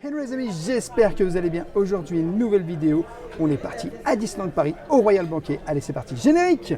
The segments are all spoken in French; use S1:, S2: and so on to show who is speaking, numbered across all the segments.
S1: Hello les amis, j'espère que vous allez bien. Aujourd'hui, une nouvelle vidéo. On est parti à Disneyland Paris au Royal Banquet. Allez, c'est parti, générique!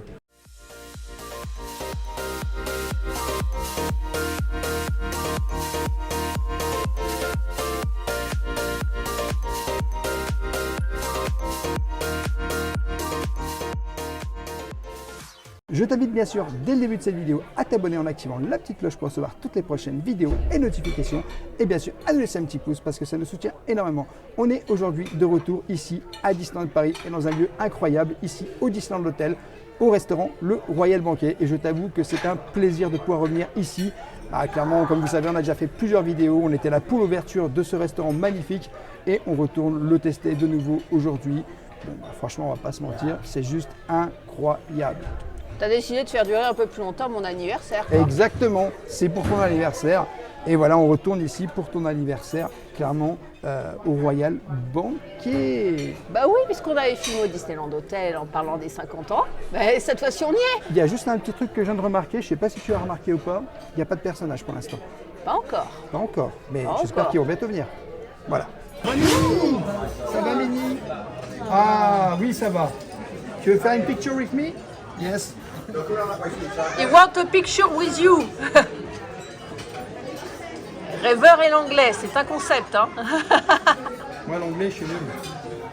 S1: Je t'invite bien sûr dès le début de cette vidéo à t'abonner en activant la petite cloche pour recevoir toutes les prochaines vidéos et notifications. Et bien sûr à nous laisser un petit pouce parce que ça nous soutient énormément. On est aujourd'hui de retour ici à Disneyland Paris et dans un lieu incroyable ici au Disneyland Hotel, au restaurant Le Royal Banquet. Et je t'avoue que c'est un plaisir de pouvoir revenir ici. Clairement, comme vous savez, on a déjà fait plusieurs vidéos. On était là pour l'ouverture de ce restaurant magnifique et on retourne le tester de nouveau aujourd'hui. Bon, franchement, on va pas se mentir, c'est juste incroyable.
S2: Tu as décidé de faire durer un peu plus longtemps mon anniversaire, quoi.
S1: Exactement, c'est pour ton anniversaire. Et voilà, on retourne ici pour ton anniversaire, clairement, au Royal Banquet.
S2: Bah oui, puisqu'on avait filmé au Disneyland Hotel en parlant des 50 ans. Bah, cette fois-ci, on y est.
S1: Il y a juste un petit truc que je viens de remarquer, je ne sais pas si tu as remarqué ou pas, il n'y a pas de personnage pour l'instant.
S2: Pas encore.
S1: Pas encore, mais
S2: Pas
S1: j'espère
S2: encore.
S1: qu'ils vont bientôt venir. Voilà. Mini, ça va Mini? Ah oui, ça va. Tu veux faire une picture with me? Yes.
S2: He want a picture with you. Rêveur et l'anglais, c'est un concept, hein.
S1: Moi, l'anglais, je suis nul.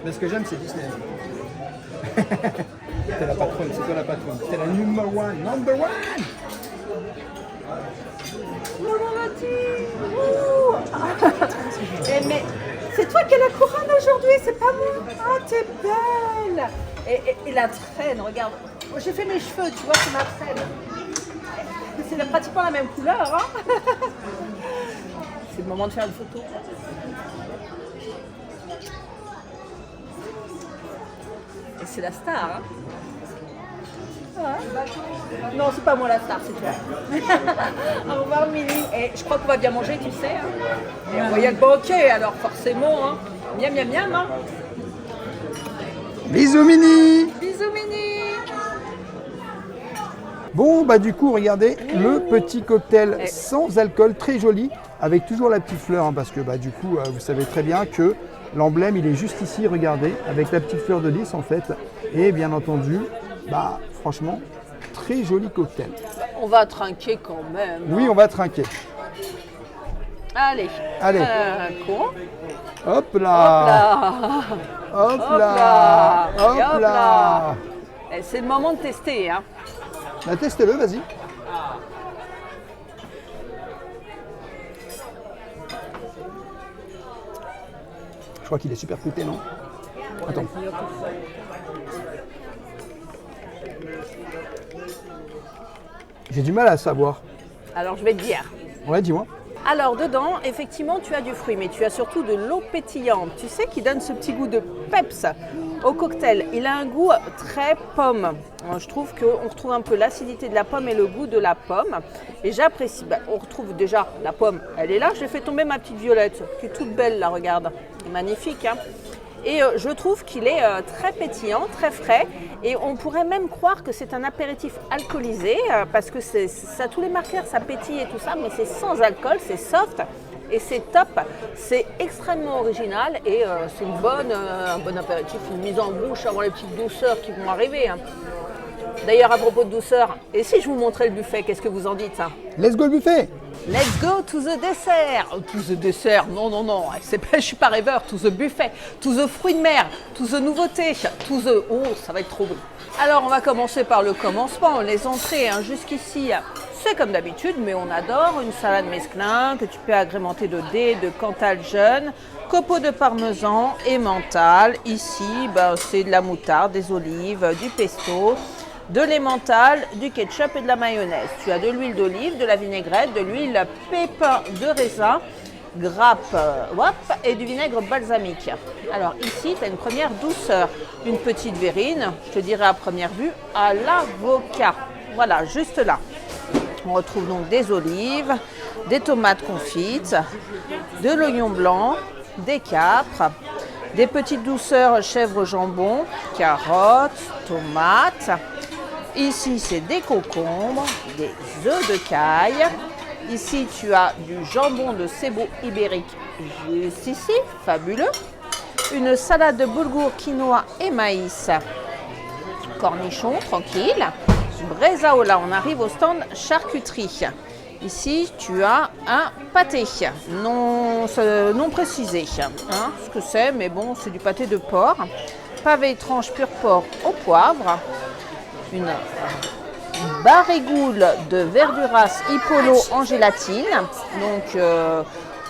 S1: Mais ce que j'aime, c'est Disney. T'es la patronne, c'est toi la patronne. T'es la number one.
S2: Comment vas-tu? Mais c'est toi qui as la couronne aujourd'hui, c'est pas moi. Ah, t'es belle. Et la traîne, regarde. J'ai fait mes cheveux, tu vois, c'est ma traîne. C'est pratiquement la même couleur, hein. C'est le moment de faire une photo. Et c'est la star, hein. Ouais. Non, c'est pas moi la star, c'est toi. Au revoir, Mini. Et je crois qu'on va bien manger, tu sais. Hein. Et on va y aller banquet, alors forcément. Hein. Miam, miam, miam. Hein.
S1: Bisous Mini.
S2: Bisous, Mini.
S1: Bon, bah du coup, regardez, le petit cocktail sans alcool, très joli, avec toujours la petite fleur, hein, parce que bah du coup, vous savez très bien que l'emblème, il est juste ici, regardez, avec la petite fleur de lys en fait. Et bien entendu, bah franchement, très joli cocktail.
S2: On va trinquer quand même.
S1: Oui, on va trinquer.
S2: Allez.
S1: Allez.
S2: Con.
S1: Hop là. Hop là. Hop là.
S2: C'est le moment de tester, hein.
S1: Bah, testez-le, vas-y. Je crois qu'il est super fruité, non? Attends. J'ai du mal à savoir.
S2: Alors, je vais te dire.
S1: Ouais, dis-moi.
S2: Alors, dedans, effectivement, tu as du fruit, mais tu as surtout de l'eau pétillante. Tu sais, qui donne ce petit goût de peps au cocktail. Il a un goût très pomme. Je trouve qu'on retrouve un peu l'acidité de la pomme et le goût de la pomme. Et j'apprécie. On retrouve déjà la pomme. Elle est là. J'ai fait tomber ma petite violette, qui est toute belle, là, regarde. Magnifique, hein. Et je trouve qu'il est très pétillant, très frais. Et on pourrait même croire que c'est un apéritif alcoolisé parce que ça a tous les marqueurs, ça pétille et tout ça, mais c'est sans alcool, c'est soft et c'est top. C'est extrêmement original et c'est un bon apéritif, une mise en bouche avant les petites douceurs qui vont arriver. Hein. D'ailleurs, à propos de douceur, et si je vous montrais le buffet, qu'est-ce que vous en dites, hein?
S1: Let's go le buffet.
S2: Let's go to the dessert. To the dessert, non, je suis pas rêveur. To the buffet, to the fruits de mer, to the nouveauté, to the... Oh, ça va être trop bon. Alors, on va commencer par le commencement, les entrées. Hein. Jusqu'ici, c'est comme d'habitude, mais on adore une salade mesclun que tu peux agrémenter de dés, de cantal jeune, copeaux de parmesan et mental. Ici, c'est de la moutarde, des olives, du pesto, de l'emmental, du ketchup et de la mayonnaise. Tu as de l'huile d'olive, de la vinaigrette, de l'huile pépin de raisin, grappe et du vinaigre balsamique. Alors ici, tu as une première douceur, une petite verrine, je te dirais à première vue, à l'avocat. Voilà, juste là. On retrouve donc des olives, des tomates confites, de l'oignon blanc, des capres, des petites douceurs chèvre jambon, carottes, tomates. Ici, c'est des concombres, des œufs de caille, Ici, tu as du jambon de Cebu ibérique, juste ici, fabuleux. Une salade de boulgour, quinoa et maïs. Cornichon, tranquille. Bresaola, on arrive au stand charcuterie. Ici, tu as un pâté, non précisé, hein, ce que c'est, mais bon, c'est du pâté de porc. Pavé tranche pur porc au poivre. Une barigoule de verduras Ipolo en gélatine. Donc,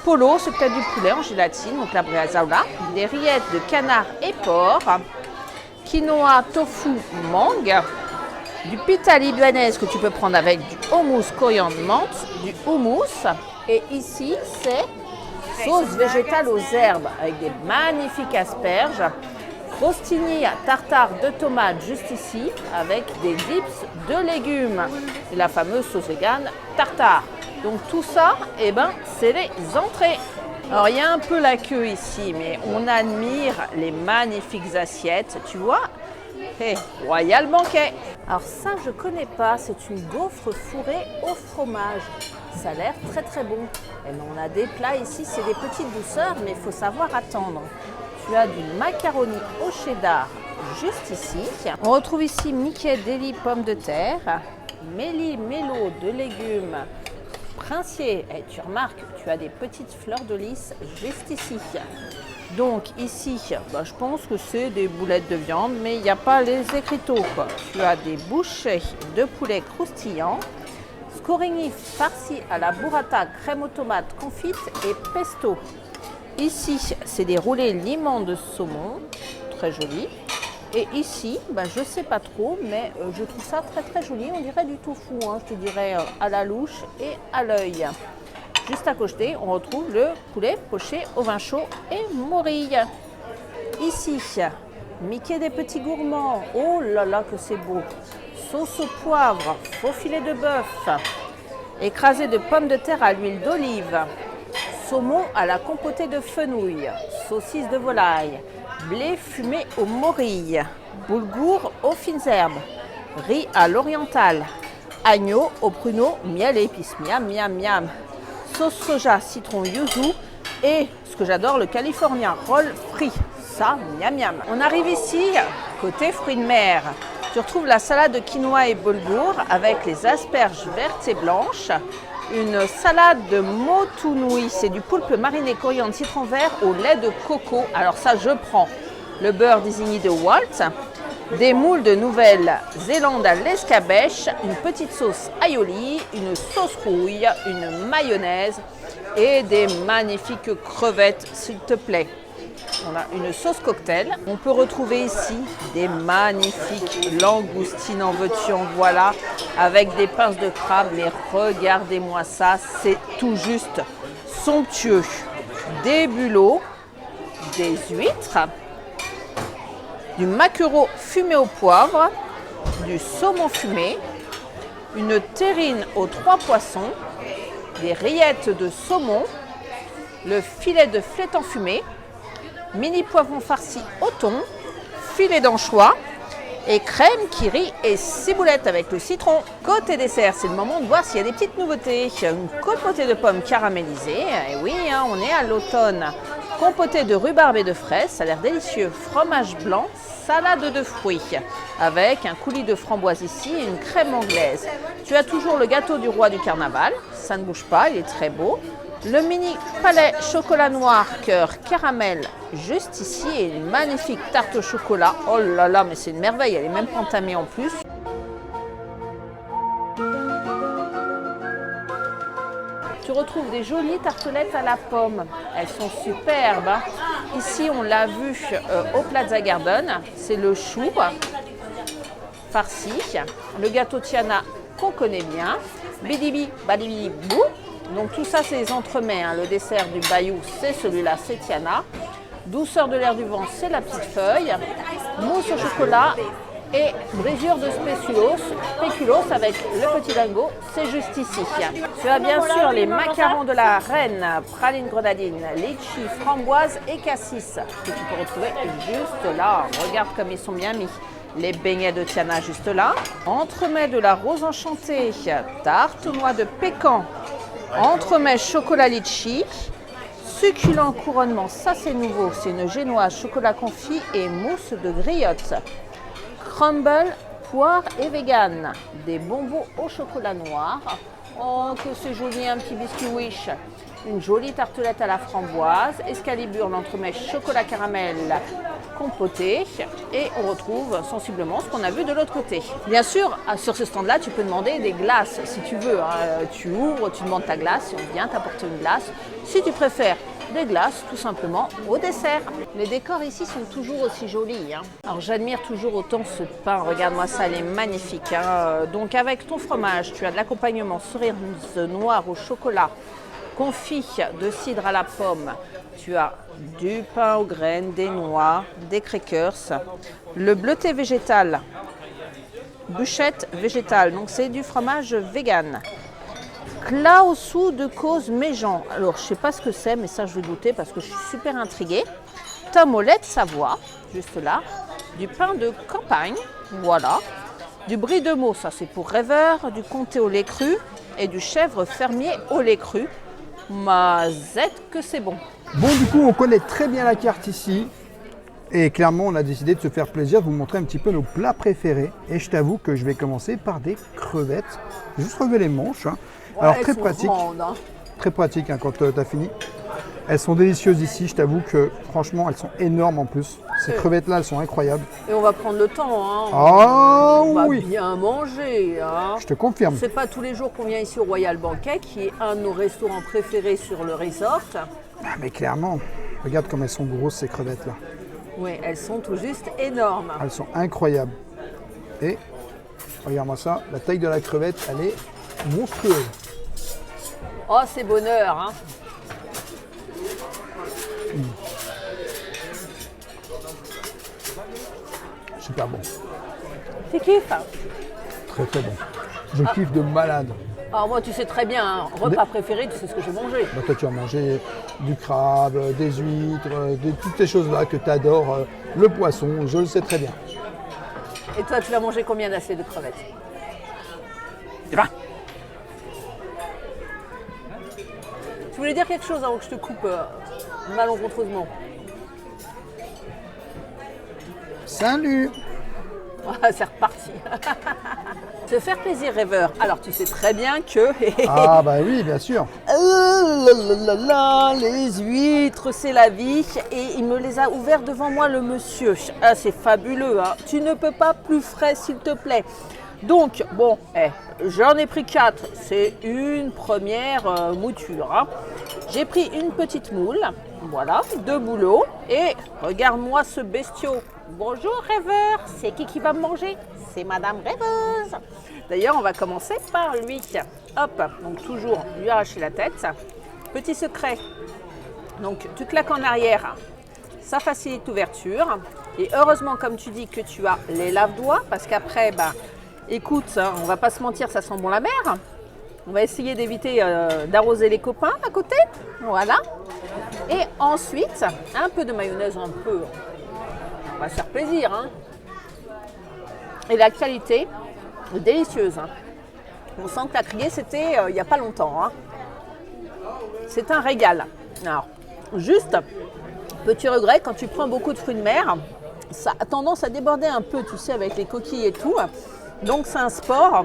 S2: polo, c'est peut-être du poulet en gélatine, donc la bresaola. Des rillettes de canard et porc. Quinoa, tofu, mangue. Du pita libanaise que tu peux prendre avec du houmous coriandre menthe, du houmous. Et ici, c'est sauce végétale aux herbes avec des magnifiques asperges. Crostini tartare de tomates juste ici avec des dips de légumes. Et la fameuse sauce végane tartare. Donc tout ça, eh ben, c'est les entrées. Alors il y a un peu la queue ici, mais on admire les magnifiques assiettes, tu vois. Hey, Royal Banquet. Alors ça, je connais pas, c'est une gaufre fourrée au fromage. Ça a l'air très très bon. Et ben, on a des plats ici, c'est des petites douceurs, mais il faut savoir attendre. Tu as du macaroni au cheddar juste ici. On retrouve ici Mickey Deli pommes de terre, Méli Mélo de légumes, Princier. Et tu remarques, tu as des petites fleurs de lys juste ici. Donc ici, je pense que c'est des boulettes de viande, mais il n'y a pas les écriteaux, quoi. Tu as des bouchées de poulet croustillant, scoringhi farci à la burrata, crème aux tomates confite et pesto. Ici, c'est des roulés limon de saumon, très joli. Et ici, je ne sais pas trop, mais je trouve ça très très joli. On dirait du tofu, hein, je te dirais à la louche et à l'œil. Juste à côté, on retrouve le poulet poché au vin chaud et morille. Ici, Mickey des petits gourmands. Oh là là que c'est beau. Sauce au poivre, faux filet de bœuf, écrasé de pommes de terre à l'huile d'olive, saumon à la compotée de fenouil, saucisse de volaille, blé fumé au morille, boulgour aux fines herbes, riz à l'oriental, agneau au pruneau, miel et épices. Miam, miam, miam. Sauce soja, citron, yuzu et ce que j'adore, le californien roll frit. Ça, miam miam. On arrive ici, côté fruits de mer. Tu retrouves la salade de quinoa et boulgour avec les asperges vertes et blanches. Une salade de motunui, c'est du poulpe mariné coriandre citron vert au lait de coco. Alors ça, je prends le beurre désigné de Walt. Des moules de Nouvelle-Zélande à l'escabèche, une petite sauce aioli, une sauce rouille, une mayonnaise et des magnifiques crevettes, s'il te plaît. On a une sauce cocktail. On peut retrouver ici des magnifiques langoustines en veux-tu en voilà, avec des pinces de crabe. Mais regardez-moi ça, c'est tout juste somptueux. Des bulots, des huîtres, du maquereau fumé au poivre, du saumon fumé, une terrine aux 3 poissons, des rillettes de saumon, le filet de flétan fumé, mini poivron farci au thon, filet d'anchois et crème kiri et ciboulette avec le citron. Côté dessert, c'est le moment de voir s'il y a des petites nouveautés. Une compotée de pommes caramélisées, et oui, hein, on est à l'automne. Compotée de rhubarbe et de fraises, ça a l'air délicieux. Fromage blanc, salade de fruits, avec un coulis de framboise ici et une crème anglaise. Tu as toujours le gâteau du roi du carnaval, ça ne bouge pas, il est très beau. Le mini palais chocolat noir cœur caramel juste ici et une magnifique tarte au chocolat. Oh là là, mais c'est une merveille, elle est même pas entamée en plus. Tu retrouves des jolies tartelettes à la pomme. Elles sont superbes. Ici, on l'a vu au Plaza Garden. C'est le chou farci. Le gâteau Tiana qu'on connaît bien. Bidibi, badibi, bou. Donc tout ça, c'est les entremets. Hein. Le dessert du Bayou, c'est celui-là, c'est Tiana. Douceur de l'air du vent, c'est la petite feuille. Mousse au chocolat. Et brisure de spéculoos avec le petit dingo, c'est juste ici. Tu as bien sûr les macarons de la reine, praline grenadine, litchi, framboise et cassis que tu peux retrouver juste là. Regarde comme ils sont bien mis. Les beignets de Tiana juste là. Entremets de la rose enchantée, tarte aux noix de pécan, Entremets chocolat litchi. Succulent couronnement, ça c'est nouveau. C'est une génoise, chocolat confit et mousse de griotte. Crumble, poire et vegan. Des bonbons au chocolat noir. Oh, que c'est joli, un petit biscuit Wish. Une jolie tartelette à la framboise. Escalibur, l'entremets chocolat caramel compoté. Et on retrouve sensiblement ce qu'on a vu de l'autre côté. Bien sûr, sur ce stand-là, tu peux demander des glaces si tu veux. Tu ouvres, tu demandes ta glace et on vient t'apporter une glace. Si tu préfères des glaces, tout simplement au dessert. Les décors ici sont toujours aussi jolis. Alors j'admire toujours autant ce pain. Regarde-moi ça, elle est magnifique. Donc avec ton fromage, tu as de l'accompagnement cerise noire au chocolat, confit de cidre à la pomme. Tu as du pain aux graines, des noix, des crackers, le bleuté végétal, bûchette végétale. Donc c'est du fromage vegan. Klaosu de cause Méjean. Alors, je ne sais pas ce que c'est, mais ça, je vais goûter parce que je suis super intriguée. Tom au lait de Savoie, juste là. Du pain de campagne, voilà. Du brie de Meaux, ça c'est pour rêveurs. Du comté au lait cru et du chèvre fermier au lait cru. Mazette que c'est bon.
S1: Bon, du coup, on connaît très bien la carte ici. Et clairement, on a décidé de se faire plaisir, de vous montrer un petit peu nos plats préférés. Et je t'avoue que je vais commencer par des crevettes. Juste relever les manches.
S2: Ouais,
S1: alors, très pratique.
S2: Grandes,
S1: Très pratique quand tu as fini. Elles sont délicieuses ici. Je t'avoue que franchement, elles sont énormes en plus. Ces crevettes-là, elles sont incroyables.
S2: Et on va prendre le temps.
S1: Ah
S2: on va
S1: oui,
S2: bien manger.
S1: je te confirme.
S2: C'est pas tous les jours qu'on vient ici au Royal Banquet, qui est un de nos restaurants préférés sur le resort.
S1: Ah, mais clairement, regarde comme elles sont grosses ces crevettes-là.
S2: Oui, elles sont tout juste énormes.
S1: Elles sont incroyables. Et regarde-moi ça, la taille de la crevette, elle est monstrueuse.
S2: Oh, c'est bonheur.
S1: Super bon.
S2: Tu kiffes?
S1: Très très bon. Je kiffe de malade.
S2: Alors moi, tu sais très bien, repas préféré, tu sais ce que j'ai mangé.
S1: Bah, toi, tu as mangé du crabe, des huîtres, toutes ces choses-là que tu adores. Le poisson, je le sais très bien.
S2: Et toi, tu vas manger combien d'assiettes de crevettes? Tu voulais dire quelque chose avant que je te coupe malencontreusement?
S1: Salut!
S2: Ah, c'est reparti. Se faire plaisir, rêveur. Alors, tu sais très bien que...
S1: Ah bah oui, bien sûr.
S2: Les huîtres, c'est la vie. Et il me les a ouverts devant moi, le monsieur. Ah, c'est fabuleux. Tu ne peux pas plus frais, s'il te plaît. Donc, bon, j'en ai pris 4. C'est une première mouture. J'ai pris une petite moule. Voilà, 2 bouleaux. Et regarde-moi ce bestiau. Bonjour rêveur, c'est qui va me manger? C'est Madame Rêveuse. D'ailleurs, on va commencer par lui. Hop, donc toujours lui arracher la tête. Petit secret, donc tu claques en arrière, ça facilite l'ouverture. Et heureusement, comme tu dis, que tu as les lave-doigts, parce qu'après, écoute, on va pas se mentir, ça sent bon la mer. On va essayer d'éviter d'arroser les copains à côté. Voilà. Et ensuite, un peu de mayonnaise, on va se faire plaisir. Et la qualité est délicieuse. On sent que la criée, c'était il n'y a pas longtemps. C'est un régal. Alors, juste, petit regret, quand tu prends beaucoup de fruits de mer, ça a tendance à déborder un peu, tu sais, avec les coquilles et tout. Donc, c'est un sport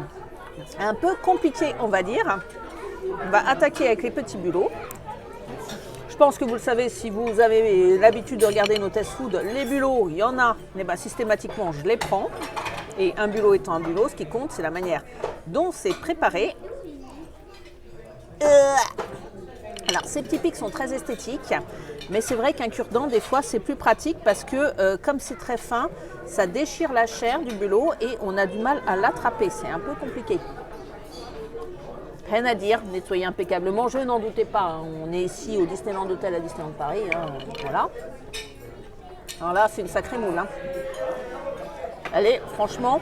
S2: un peu compliqué, on va dire. On va attaquer avec les petits bulots. Je pense que vous le savez, si vous avez l'habitude de regarder nos test food, les bulots, il y en a, mais systématiquement, je les prends. Et un bulot étant un bulot, ce qui compte, c'est la manière dont c'est préparé. Alors, ces petits pics sont très esthétiques, mais c'est vrai qu'un cure-dent, des fois, c'est plus pratique parce que, comme c'est très fin, ça déchire la chair du bulot et on a du mal à l'attraper. C'est un peu compliqué. Rien à dire, nettoyer impeccablement, je n'en doutais pas. On est ici au Disneyland Hotel à Disneyland Paris. Voilà. Alors là, c'est une sacrée moule. Elle est franchement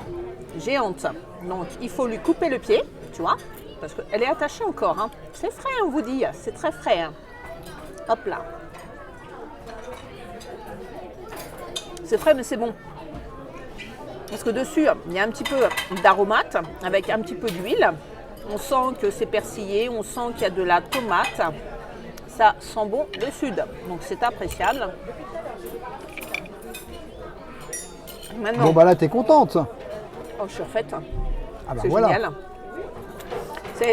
S2: géante. Donc, il faut lui couper le pied, tu vois, parce qu'elle est attachée encore. C'est frais, on vous dit, c'est très frais. Hop là. C'est frais, mais c'est bon. Parce que dessus, il y a un petit peu d'aromate avec un petit peu d'huile. On sent que c'est persillé, on sent qu'il y a de la tomate. Ça sent bon le sud, donc c'est appréciable. Maintenant,
S1: Bon, bah là, t'es contente.
S2: oh, je suis refaite.
S1: Ah bah
S2: C'est
S1: voilà.
S2: génial.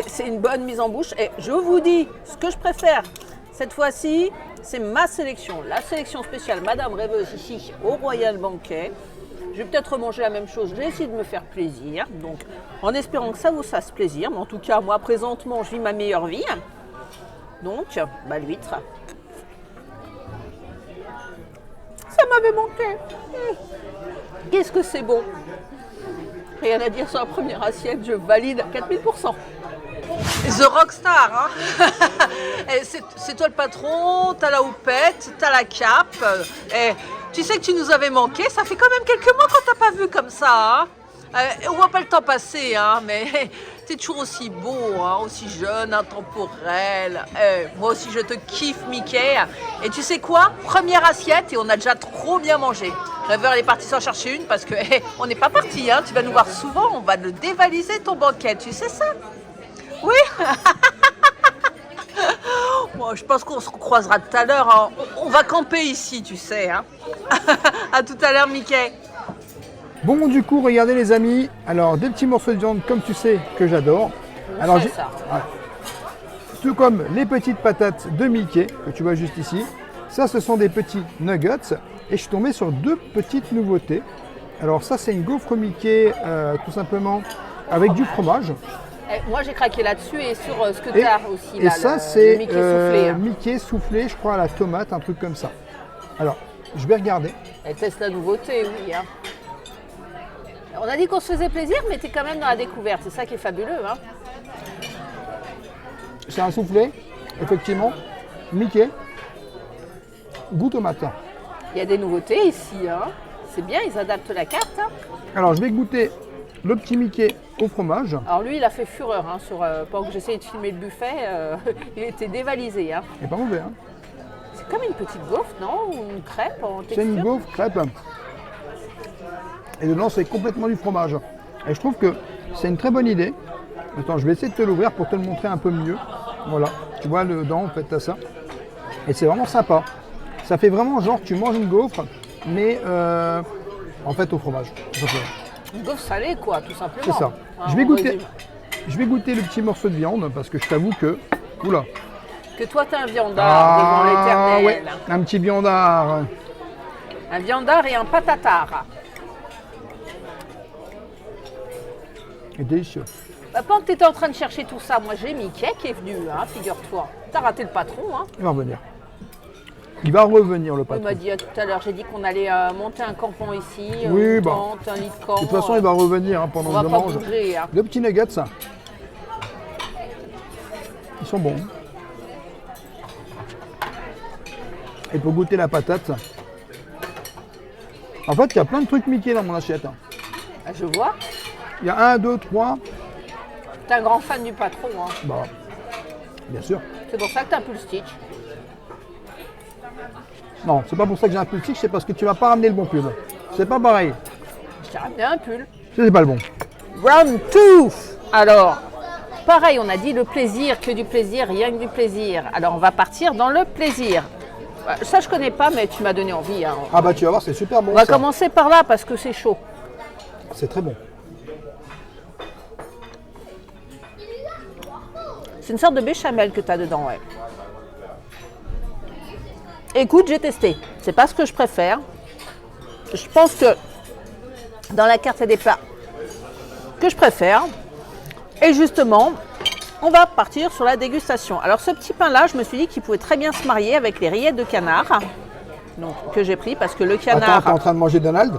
S2: C'est une bonne mise en bouche. Et je vous dis, ce que je préfère cette fois-ci, c'est ma sélection. La sélection spéciale Madame Rêveuse ici au Royal Banquet. Je vais peut-être remanger la même chose. J'ai essayé de me faire plaisir. Donc, en espérant que ça vous fasse plaisir. Mais en tout cas, moi, présentement, je vis ma meilleure vie. Donc, bah, l'huître. Ça m'avait manqué. Qu'est-ce que c'est bon. Rien à dire sur la première assiette, je valide à 4000%. The Rockstar, hein. C'est toi le patron, t'as la houppette, t'as la cape. Et tu sais que tu nous avais manqué, ça fait quand même quelques mois qu'on t'a pas vu comme ça. Hein. On voit pas le temps passer, hein, mais t'es toujours aussi beau, hein, aussi jeune, intemporel. Moi aussi je te kiffe, Mickey. Et tu sais quoi? Première assiette et on a déjà trop bien mangé. Rêveur elle est parti s'en chercher une parce que on n'est pas parti, hein. Tu vas nous voir souvent, on va le dévaliser ton banquet, tu sais ça? Oui. Bon, je pense qu'on se croisera tout à l'heure. Hein. On va camper ici, tu sais. Hein. À tout à l'heure, Mickey.
S1: Bon, du coup, regardez les amis. Alors, des petits morceaux de viande, comme tu sais, que j'adore. Alors, j'ai
S2: ça.
S1: voilà. Tout comme les petites patates de Mickey, que tu vois juste ici. Ça, ce sont des petits nuggets. Et je suis tombé sur deux petites nouveautés. Alors, ça, c'est une gaufre Mickey, tout simplement, avec du fromage.
S2: Moi, j'ai craqué là-dessus et sur ce que tu as aussi.
S1: Et
S2: là,
S1: ça, c'est
S2: Mickey soufflé. Hein.
S1: Mickey soufflé, je crois, à la tomate, un truc comme ça. Alors, je vais regarder.
S2: Elle teste la nouveauté, oui. Hein. On a dit qu'on se faisait plaisir, mais tu es quand même dans la découverte. C'est ça qui est fabuleux. Hein.
S1: C'est un soufflé, effectivement. Mickey, goût tomate.
S2: Il y a des nouveautés ici. Hein. C'est bien, ils adaptent la carte. Hein.
S1: Alors, je vais goûter le petit Mickey au fromage.
S2: Alors lui, il a fait fureur hein, sur pendant que j'essayais de filmer le buffet, il était dévalisé. Hein.
S1: Il n'est pas mauvais. Hein.
S2: C'est comme une petite gaufre, non? Ou une crêpe en texture?
S1: C'est une gaufre crêpe. Et dedans, c'est complètement du fromage. Et je trouve que c'est une très bonne idée. Attends, je vais essayer de te l'ouvrir pour te le montrer un peu mieux. Voilà, tu vois dedans, en fait, tu as ça. Et c'est vraiment sympa. Ça fait vraiment genre, tu manges une gaufre, mais en fait au fromage.
S2: Une gaufre salée, quoi, tout simplement.
S1: C'est ça.
S2: Hein,
S1: Je vais goûter le petit morceau de viande parce que je t'avoue que... Oula.
S2: Que toi, t'es un viandard devant l'éternel.
S1: Ouais, un petit viandard.
S2: Un viandard et un patatard.
S1: C'est délicieux.
S2: Bah, pendant que tu étais en train de chercher tout ça, moi j'ai Mickey qui est venu, hein, figure-toi. T'as raté le patron. Hein.
S1: Il va revenir. Il va revenir, le
S2: Il
S1: patron.
S2: m'a dit tout à l'heure, j'ai dit qu'on allait monter un campement ici,
S1: Oui,
S2: une
S1: bah.
S2: tente, un lit de camp.
S1: De toute façon, il va revenir hein, pendant
S2: On
S1: que
S2: va
S1: je
S2: pas
S1: mange.
S2: bouger. Hein.
S1: Le petit nuggets, ça. Ils sont bons. Et pour goûter la patate. En fait, il y a plein de trucs Mickey dans mon assiette. Hein.
S2: Ah, je vois.
S1: Il y a 1, 2, 3.
S2: T'es un grand fan du patron. Hein.
S1: Bah, bien sûr.
S2: C'est pour ça que t'as un pull Stitch.
S1: Non, c'est pas pour ça que j'ai un pull Stitch, c'est parce que tu vas pas ramener le bon pull. C'est pas pareil.
S2: Je t'ai ramené un pull.
S1: C'est pas le bon.
S2: Round 2. Alors, pareil, on a dit le plaisir, que du plaisir, rien que du plaisir. Alors, on va partir dans le plaisir. Ça, je connais pas, mais tu m'as donné envie. Hein.
S1: Ah bah tu vas voir, c'est super bon.
S2: On va
S1: ça.
S2: commencer par là parce que c'est chaud.
S1: C'est très bon.
S2: C'est une sorte de béchamel que tu as dedans, ouais. Écoute, j'ai testé. C'est pas ce que je préfère. Je pense que dans la carte, il y a des plats que je préfère. Et justement, on va partir sur la dégustation. Alors, ce petit pain-là, je me suis dit qu'il pouvait très bien se marier avec les rillettes de canard. Donc, que j'ai pris parce que le canard...
S1: Attends, t'es en train de manger Donald?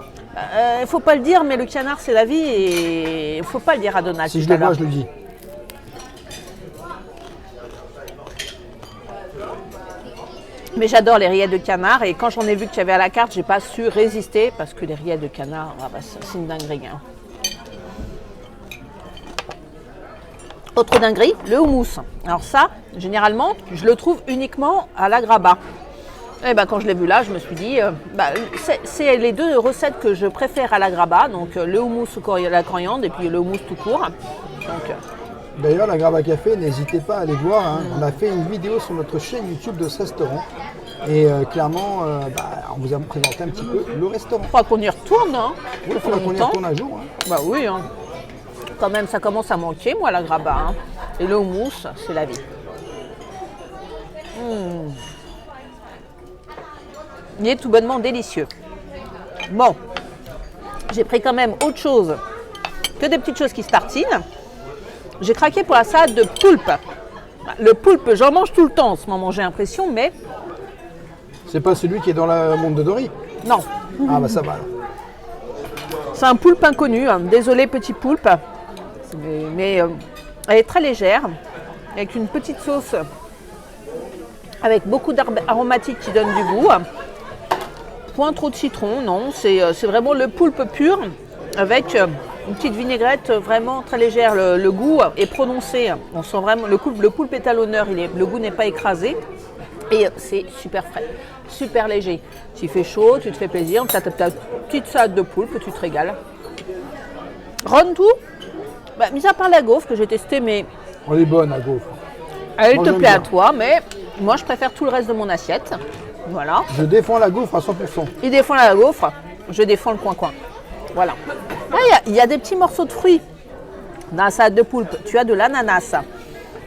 S2: Il faut pas le dire, mais le canard, c'est la vie et il faut pas le dire à Donald.
S1: Si je
S2: tout à
S1: le vois,
S2: l'heure.
S1: je le dis.
S2: Mais j'adore les rillettes de canard et quand j'en ai vu qu'il y avait à la carte, j'ai pas su résister parce que les rillettes de canard, ah bah, c'est une dinguerie. Hein. Autre dinguerie, le houmous. Alors ça, généralement, je le trouve uniquement à la Graba. Et ben quand je l'ai vu là, je me suis dit, c'est les deux recettes que je préfère à la Graba, donc le houmous à la coriandre et puis le houmous tout court. Donc
S1: D'ailleurs, la Grave à Café, n'hésitez pas à aller voir. Hein. On a fait une vidéo sur notre chaîne YouTube de ce restaurant. Et clairement, on vous a présenté un petit peu le restaurant.
S2: Je crois qu'on y retourne. Hein.
S1: Il faudra qu'on y retourne un jour. Hein.
S2: Bah oui, hein. Quand même, ça commence à manquer, moi, la graba. Hein. Et le houmous, c'est la vie. Il est tout bonnement délicieux. Bon, j'ai pris quand même autre chose que des petites choses qui se tartinent. J'ai craqué pour la salade de poulpe. Le poulpe, j'en mange tout le temps en ce moment, j'ai l'impression, mais...
S1: C'est pas celui qui est dans le monde de Dory?
S2: Non.
S1: Ah bah ça va alors.
S2: C'est un poulpe inconnu. Hein. Désolé, petit poulpe. Mais elle est très légère, avec une petite sauce, avec beaucoup d'herbes aromatiques qui donnent du goût. Point trop de citron, non. C'est vraiment le poulpe pur, avec une petite vinaigrette vraiment très légère. Le goût est prononcé. On sent vraiment le poulpe est à l'honneur. Le goût n'est pas écrasé. Et c'est super frais, super léger. S'il fait chaud, tu te fais plaisir, tu as ta petite salade de poulpe, tu te régales. Ron tout, mis à part la gaufre que j'ai testée, mais...
S1: Elle est bonne, la gaufre.
S2: Elle te plaît à toi, mais moi je préfère tout le reste de mon assiette. Voilà.
S1: Je défends la gaufre à 100%.
S2: Il défend la gaufre, je défends le coin-coin. Voilà. Là, il y a des petits morceaux de fruits dans la salade de poulpe. Tu as de l'ananas.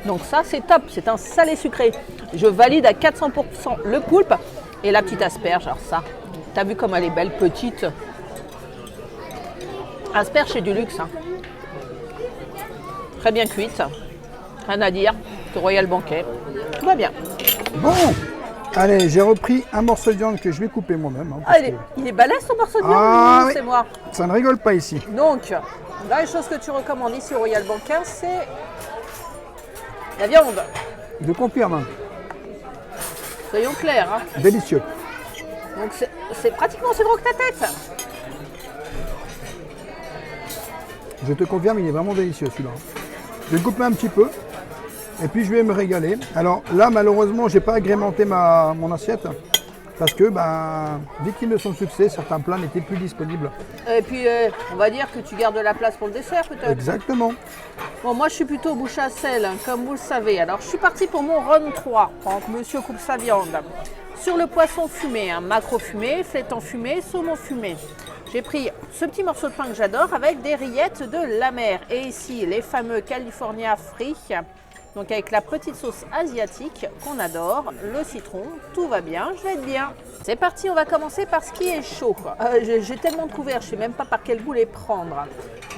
S2: Donc ça, c'est top. C'est un salé sucré. Je valide à 400% le poulpe et la petite asperge. Alors ça, t'as vu comme elle est belle, petite. Asperge, c'est du luxe. Hein. Très bien cuite. Rien à dire. C'est Royal Banquet. Tout va bien.
S1: Bon, allez, j'ai repris un morceau de viande que je vais couper moi-même. Hein,
S2: il est balèze ton morceau de viande,
S1: ah, oui.
S2: C'est moi.
S1: Ça ne rigole pas ici.
S2: Donc, là, les choses que tu recommandes ici au Royal Banquet, c'est la viande.
S1: Je confirme.
S2: Soyons clairs. Hein.
S1: Délicieux.
S2: Donc, c'est pratiquement aussi gros que ta tête.
S1: Je te confirme, il est vraiment délicieux celui-là. Je vais le couper un petit peu. Et puis je vais me régaler. Alors là, malheureusement, je n'ai pas agrémenté mon assiette. Parce que, victime de son succès, certains plats n'étaient plus disponibles.
S2: Et puis, on va dire que tu gardes de la place pour le dessert, peut-être.
S1: Exactement.
S2: Bon, moi, je suis plutôt bouche à sel, hein, comme vous le savez. Alors, je suis partie pour mon Ron 3, pendant que monsieur coupe sa viande. Sur le poisson fumé, macro fumé, flétan fumé, saumon fumé. J'ai pris ce petit morceau de pain que j'adore avec des rillettes de la mer. Et ici, les fameux California Free. Donc avec la petite sauce asiatique qu'on adore, le citron, tout va bien, je vais être bien. C'est parti, on va commencer par ce qui est chaud. J'ai tellement de couverts, je ne sais même pas par quel goût les prendre.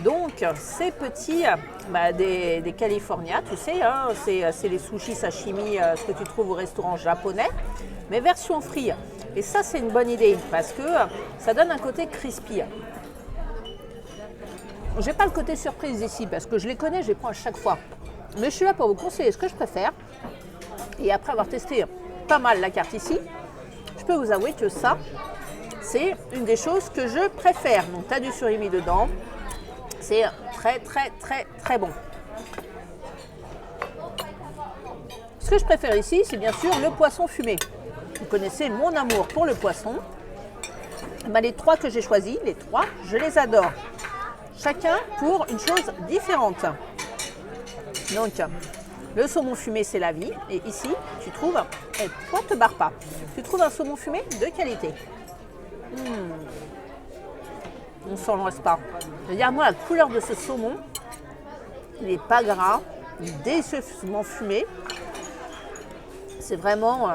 S2: Donc ces petits, des California, tu sais, hein, c'est les sushis sashimi, ce que tu trouves au restaurant japonais, mais version free. Et ça c'est une bonne idée parce que ça donne un côté crispy. J'ai pas le côté surprise ici parce que je les connais, je les prends à chaque fois. Mais je suis là pour vous conseiller ce que je préfère. Et après avoir testé pas mal la carte ici, je peux vous avouer que ça, c'est une des choses que je préfère. Donc, tu as du surimi dedans. C'est très, très, très, très bon. Ce que je préfère ici, c'est bien sûr le poisson fumé. Vous connaissez mon amour pour le poisson. Les trois que j'ai choisis, les trois, je les adore. Chacun pour une chose différente. Donc, le saumon fumé, c'est la vie. Et ici, tu trouves, et toi, ne te barre pas, tu trouves un saumon fumé de qualité. On ne s'en lasse pas. Regarde-moi la couleur de ce saumon. Il n'est pas gras, il est délicieusement fumé. C'est vraiment,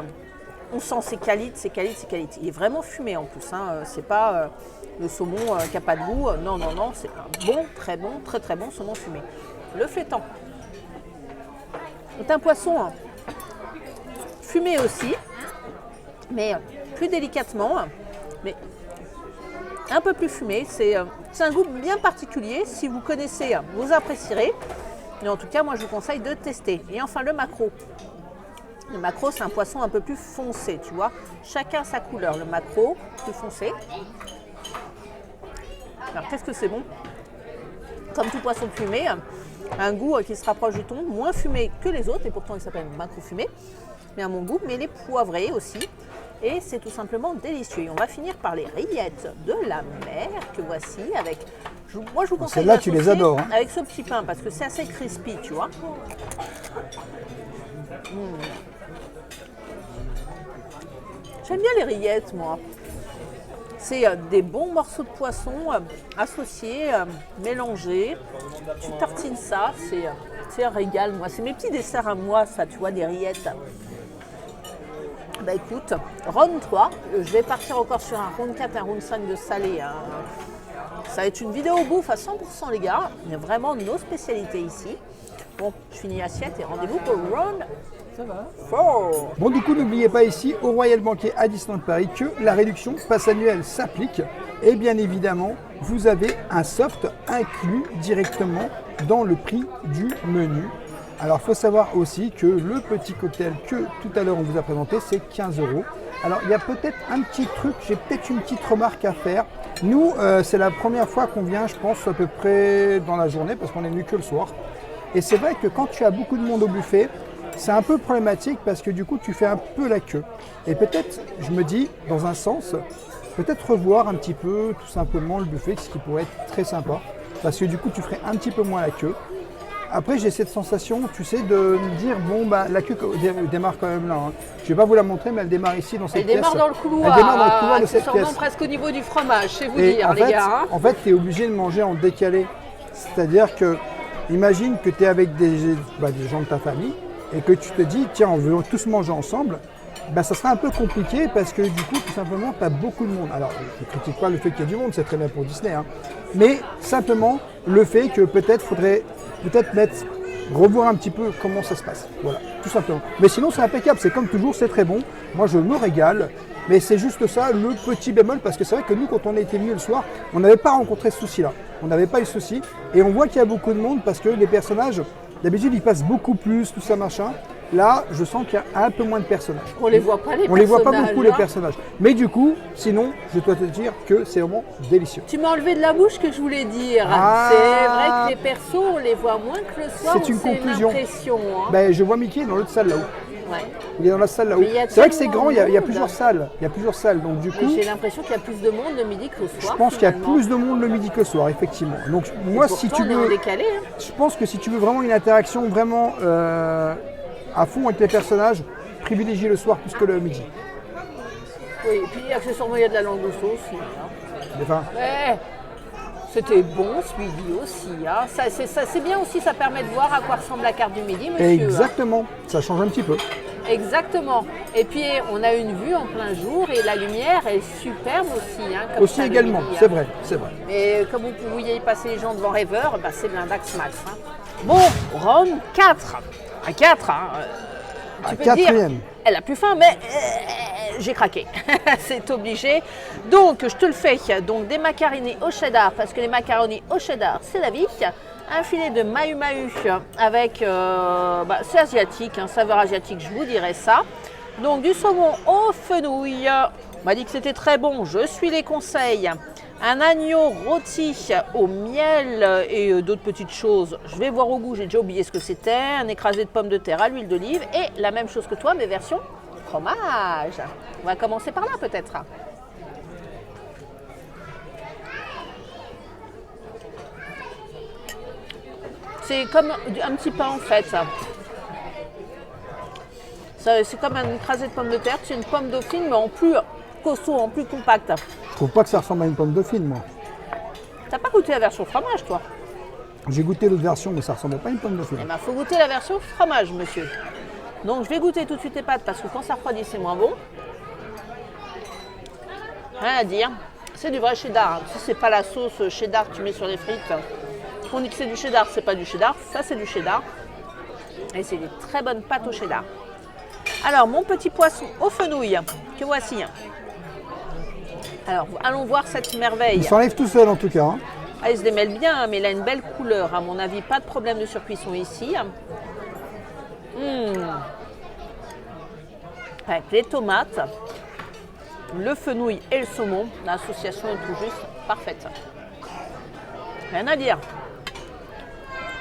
S2: on sent ses qualités, ses qualités, ses qualités. Il est vraiment fumé en plus. Hein. C'est pas le saumon qui n'a pas de goût. Non, non, non, c'est un bon, très bon saumon fumé. Le flétan. C'est un poisson fumé aussi, mais plus délicatement, mais un peu plus fumé. C'est un goût bien particulier. Si vous connaissez, vous apprécierez. Mais en tout cas, moi, je vous conseille de tester. Et enfin, le maquereau. Le maquereau, c'est un poisson un peu plus foncé, tu vois. Chacun sa couleur. Le maquereau, plus foncé. Alors, qu'est-ce que c'est bon? Comme tout poisson fumé, un goût qui se rapproche du thon, moins fumé que les autres, et pourtant il s'appelle maquereau fumé, mais à mon goût, mais il est poivré aussi. et c'est tout simplement délicieux. Et on va finir par les rillettes de la mer que voici avec. Moi, je vous conseille
S1: celles-là, tu les
S2: d'associer
S1: adores, hein.
S2: avec ce petit pain parce que c'est assez crispy, tu vois. J'aime bien les rillettes, moi. C'est des bons morceaux de poisson associés, mélangés. Tu tartines ça, c'est un régal, moi. C'est mes petits desserts à moi, ça, tu vois, des rillettes. Bah écoute, round 3, je vais partir encore sur un round 4, un round 5 de salé. Hein. Ça va être une vidéo bouffe à 100% les gars. Il y a vraiment nos spécialités ici. Bon, je finis l'assiette et rendez-vous pour round 4.
S1: Bon, du coup, n'oubliez pas ici, au Royal Banquet à Disneyland Paris, que la réduction passe annuelle s'applique. Et bien évidemment, vous avez un soft inclus directement dans le prix du menu. Alors, il faut savoir aussi que le petit cocktail que tout à l'heure on vous a présenté, c'est 15 €. Alors, il y a peut-être un petit truc, j'ai peut-être une petite remarque à faire. Nous, c'est la première fois qu'on vient, je pense, à peu près dans la journée, parce qu'on est venu que le soir. Et c'est vrai que quand tu as beaucoup de monde au buffet, c'est un peu problématique parce que du coup, tu fais un peu la queue. Et peut-être, je me dis, dans un sens, peut-être revoir un petit peu, tout simplement, le buffet, ce qui pourrait être très sympa. Parce que du coup, tu ferais un petit peu moins la queue. Après, j'ai cette sensation, tu sais, de me dire, bon, bah, la queue démarre quand même là. Hein. Je ne vais pas vous la montrer, mais elle démarre ici, dans cette pièce.
S2: Elle démarre dans le couloir.
S1: Elle démarre dans le couloir de cette pièce.
S2: Presque au niveau du fromage, c'est vous
S1: Et
S2: dire, les gars. Hein.
S1: En fait, tu es obligé de manger en décalé. C'est-à-dire que, imagine que tu es avec des gens de ta famille et que tu te dis, tiens, on veut tous manger ensemble. Ben, ça sera un peu compliqué parce que du coup, tout simplement, tu as beaucoup de monde. Alors, je ne critique pas le fait qu'il y ait du monde, c'est très bien pour Disney. Hein. Mais simplement, le fait que peut-être faudrait revoir un petit peu comment ça se passe. Voilà, tout simplement. Mais sinon, c'est impeccable. C'est comme toujours, c'est très bon. Moi, je me régale. Mais c'est juste ça, le petit bémol, parce que c'est vrai que nous, quand on a été venus le soir, on n'avait pas rencontré ce souci-là. On n'avait pas eu ce souci. Et on voit qu'il y a beaucoup de monde parce que les personnages, d'habitude, ils passent beaucoup plus, tout ça, machin. Là, je sens qu'il y a un peu moins de personnages.
S2: On les voit pas, les personnages.
S1: On les voit pas beaucoup, les personnages. Mais du coup, sinon, je dois te dire que c'est vraiment délicieux.
S2: Tu m'as enlevé de la bouche que je voulais dire.
S1: Ah.
S2: C'est vrai que les persos, on les voit moins que le soir.
S1: C'est une conclusion.
S2: Hein.
S1: Ben, je vois Mickey dans l'autre salle là-haut.
S2: Ouais.
S1: Il est dans la salle là-haut. C'est vrai que c'est grand, il y a plusieurs salles. Il y a plusieurs salles, donc du coup.
S2: J'ai l'impression qu'il y a plus de monde le midi que le soir.
S1: Je pense qu'il y a plus de monde le midi que le soir, effectivement. Donc moi, si tu veux,
S2: décalé, hein.
S1: Je pense que si tu veux vraiment une interaction vraiment à fond avec les personnages, privilégie le soir plus que le midi.
S2: Oui, et puis accessoirement, il y a de la langouste aussi. Hein.
S1: Enfin,
S2: ouais. C'était bon ce midi aussi. Hein. C'est bien aussi, ça permet de voir à quoi ressemble la carte du midi, monsieur.
S1: Exactement, hein. Ça change un petit peu.
S2: Exactement. Et puis on a une vue en plein jour et la lumière est superbe aussi. Hein, comme
S1: aussi
S2: ça,
S1: également,
S2: midi,
S1: c'est
S2: hein.
S1: vrai, c'est vrai.
S2: Et comme vous pouviez y passer les gens devant Rêveur, bah, c'est blindax max. Hein. Bon, round 4. À 4, hein. Tu peux dire, elle a plus faim, mais j'ai craqué. C'est obligé. Donc, je te le fais. Donc, des macaronis au cheddar, parce que les macaronis au cheddar, c'est la vie. Un filet de mahu-mahu avec, c'est asiatique, hein, saveur asiatique, je vous dirais ça. Donc, du saumon aux fenouilles. On m'a dit que c'était très bon, je suis les conseils. Un agneau rôti au miel et d'autres petites choses. Je vais voir au goût, j'ai déjà oublié ce que c'était. Un écrasé de pommes de terre à l'huile d'olive et la même chose que toi, mais version fromage. On va commencer par là peut-être. C'est comme un petit pain en fait. C'est comme un écrasé de pommes de terre. C'est une pomme dauphine mais en plus costaud, en plus compact.
S1: Je trouve pas que ça ressemble à une pomme dauphine, moi.
S2: T'as pas goûté la version fromage, toi?
S1: J'ai goûté l'autre version, mais ça ressemble pas à une pomme dauphine.
S2: Eh ben, faut goûter la version fromage, monsieur. Donc, je vais goûter tout de suite les pâtes parce que quand ça refroidit, c'est moins bon. Rien à dire. C'est du vrai cheddar. Si c'est pas la sauce cheddar que tu mets sur les frites, on dit que c'est du cheddar, c'est pas du cheddar. Ça, c'est du cheddar. Et c'est des très bonnes pâtes au cheddar. Alors, mon petit poisson aux fenouilles, que voici. Alors, allons voir cette merveille.
S1: Il s'enlève tout seul en tout cas. Hein.
S2: Ah, il se démêle bien, mais il a une belle couleur. À mon avis, pas de problème de surcuisson ici. Avec les tomates, le fenouil et le saumon, l'association est tout juste parfaite. Rien à dire.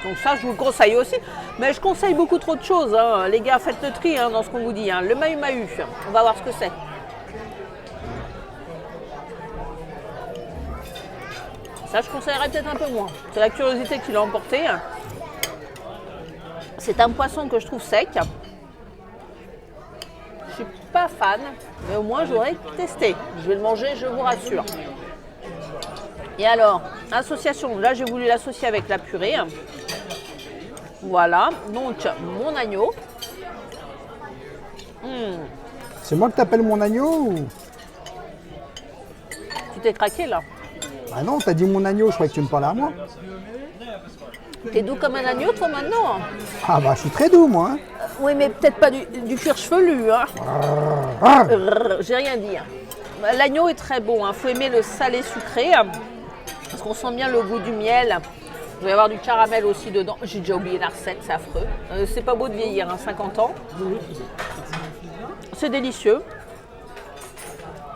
S2: Donc ça, je vous le conseille aussi. Mais je conseille beaucoup trop de choses. Hein. Les gars, faites le tri hein, dans ce qu'on vous dit. Hein. Le mahu-mahu, on va voir ce que c'est. Ça, je conseillerais peut-être un peu moins. C'est la curiosité qui l'a emporté. C'est un poisson que je trouve sec. Je suis pas fan, mais au moins j'aurais testé. Je vais le manger, je vous rassure. Et alors, association, là j'ai voulu l'associer avec la purée. Voilà, donc mon agneau.
S1: C'est moi que t'appelles mon agneau ou...
S2: Tu t'es craqué là.
S1: Ah non, t'as dit mon agneau, je croyais que tu me parlais à moi.
S2: T'es doux comme un agneau toi maintenant.
S1: Ah bah je suis très doux moi. Hein.
S2: Oui, mais peut-être pas du cuir chevelu. Hein. J'ai rien dit. L'agneau est très bon. Il faut aimer le salé sucré. Parce qu'on sent bien le goût du miel. Il va y avoir du caramel aussi dedans. J'ai déjà oublié la recette, c'est affreux. C'est pas beau de vieillir, 50 ans. C'est délicieux.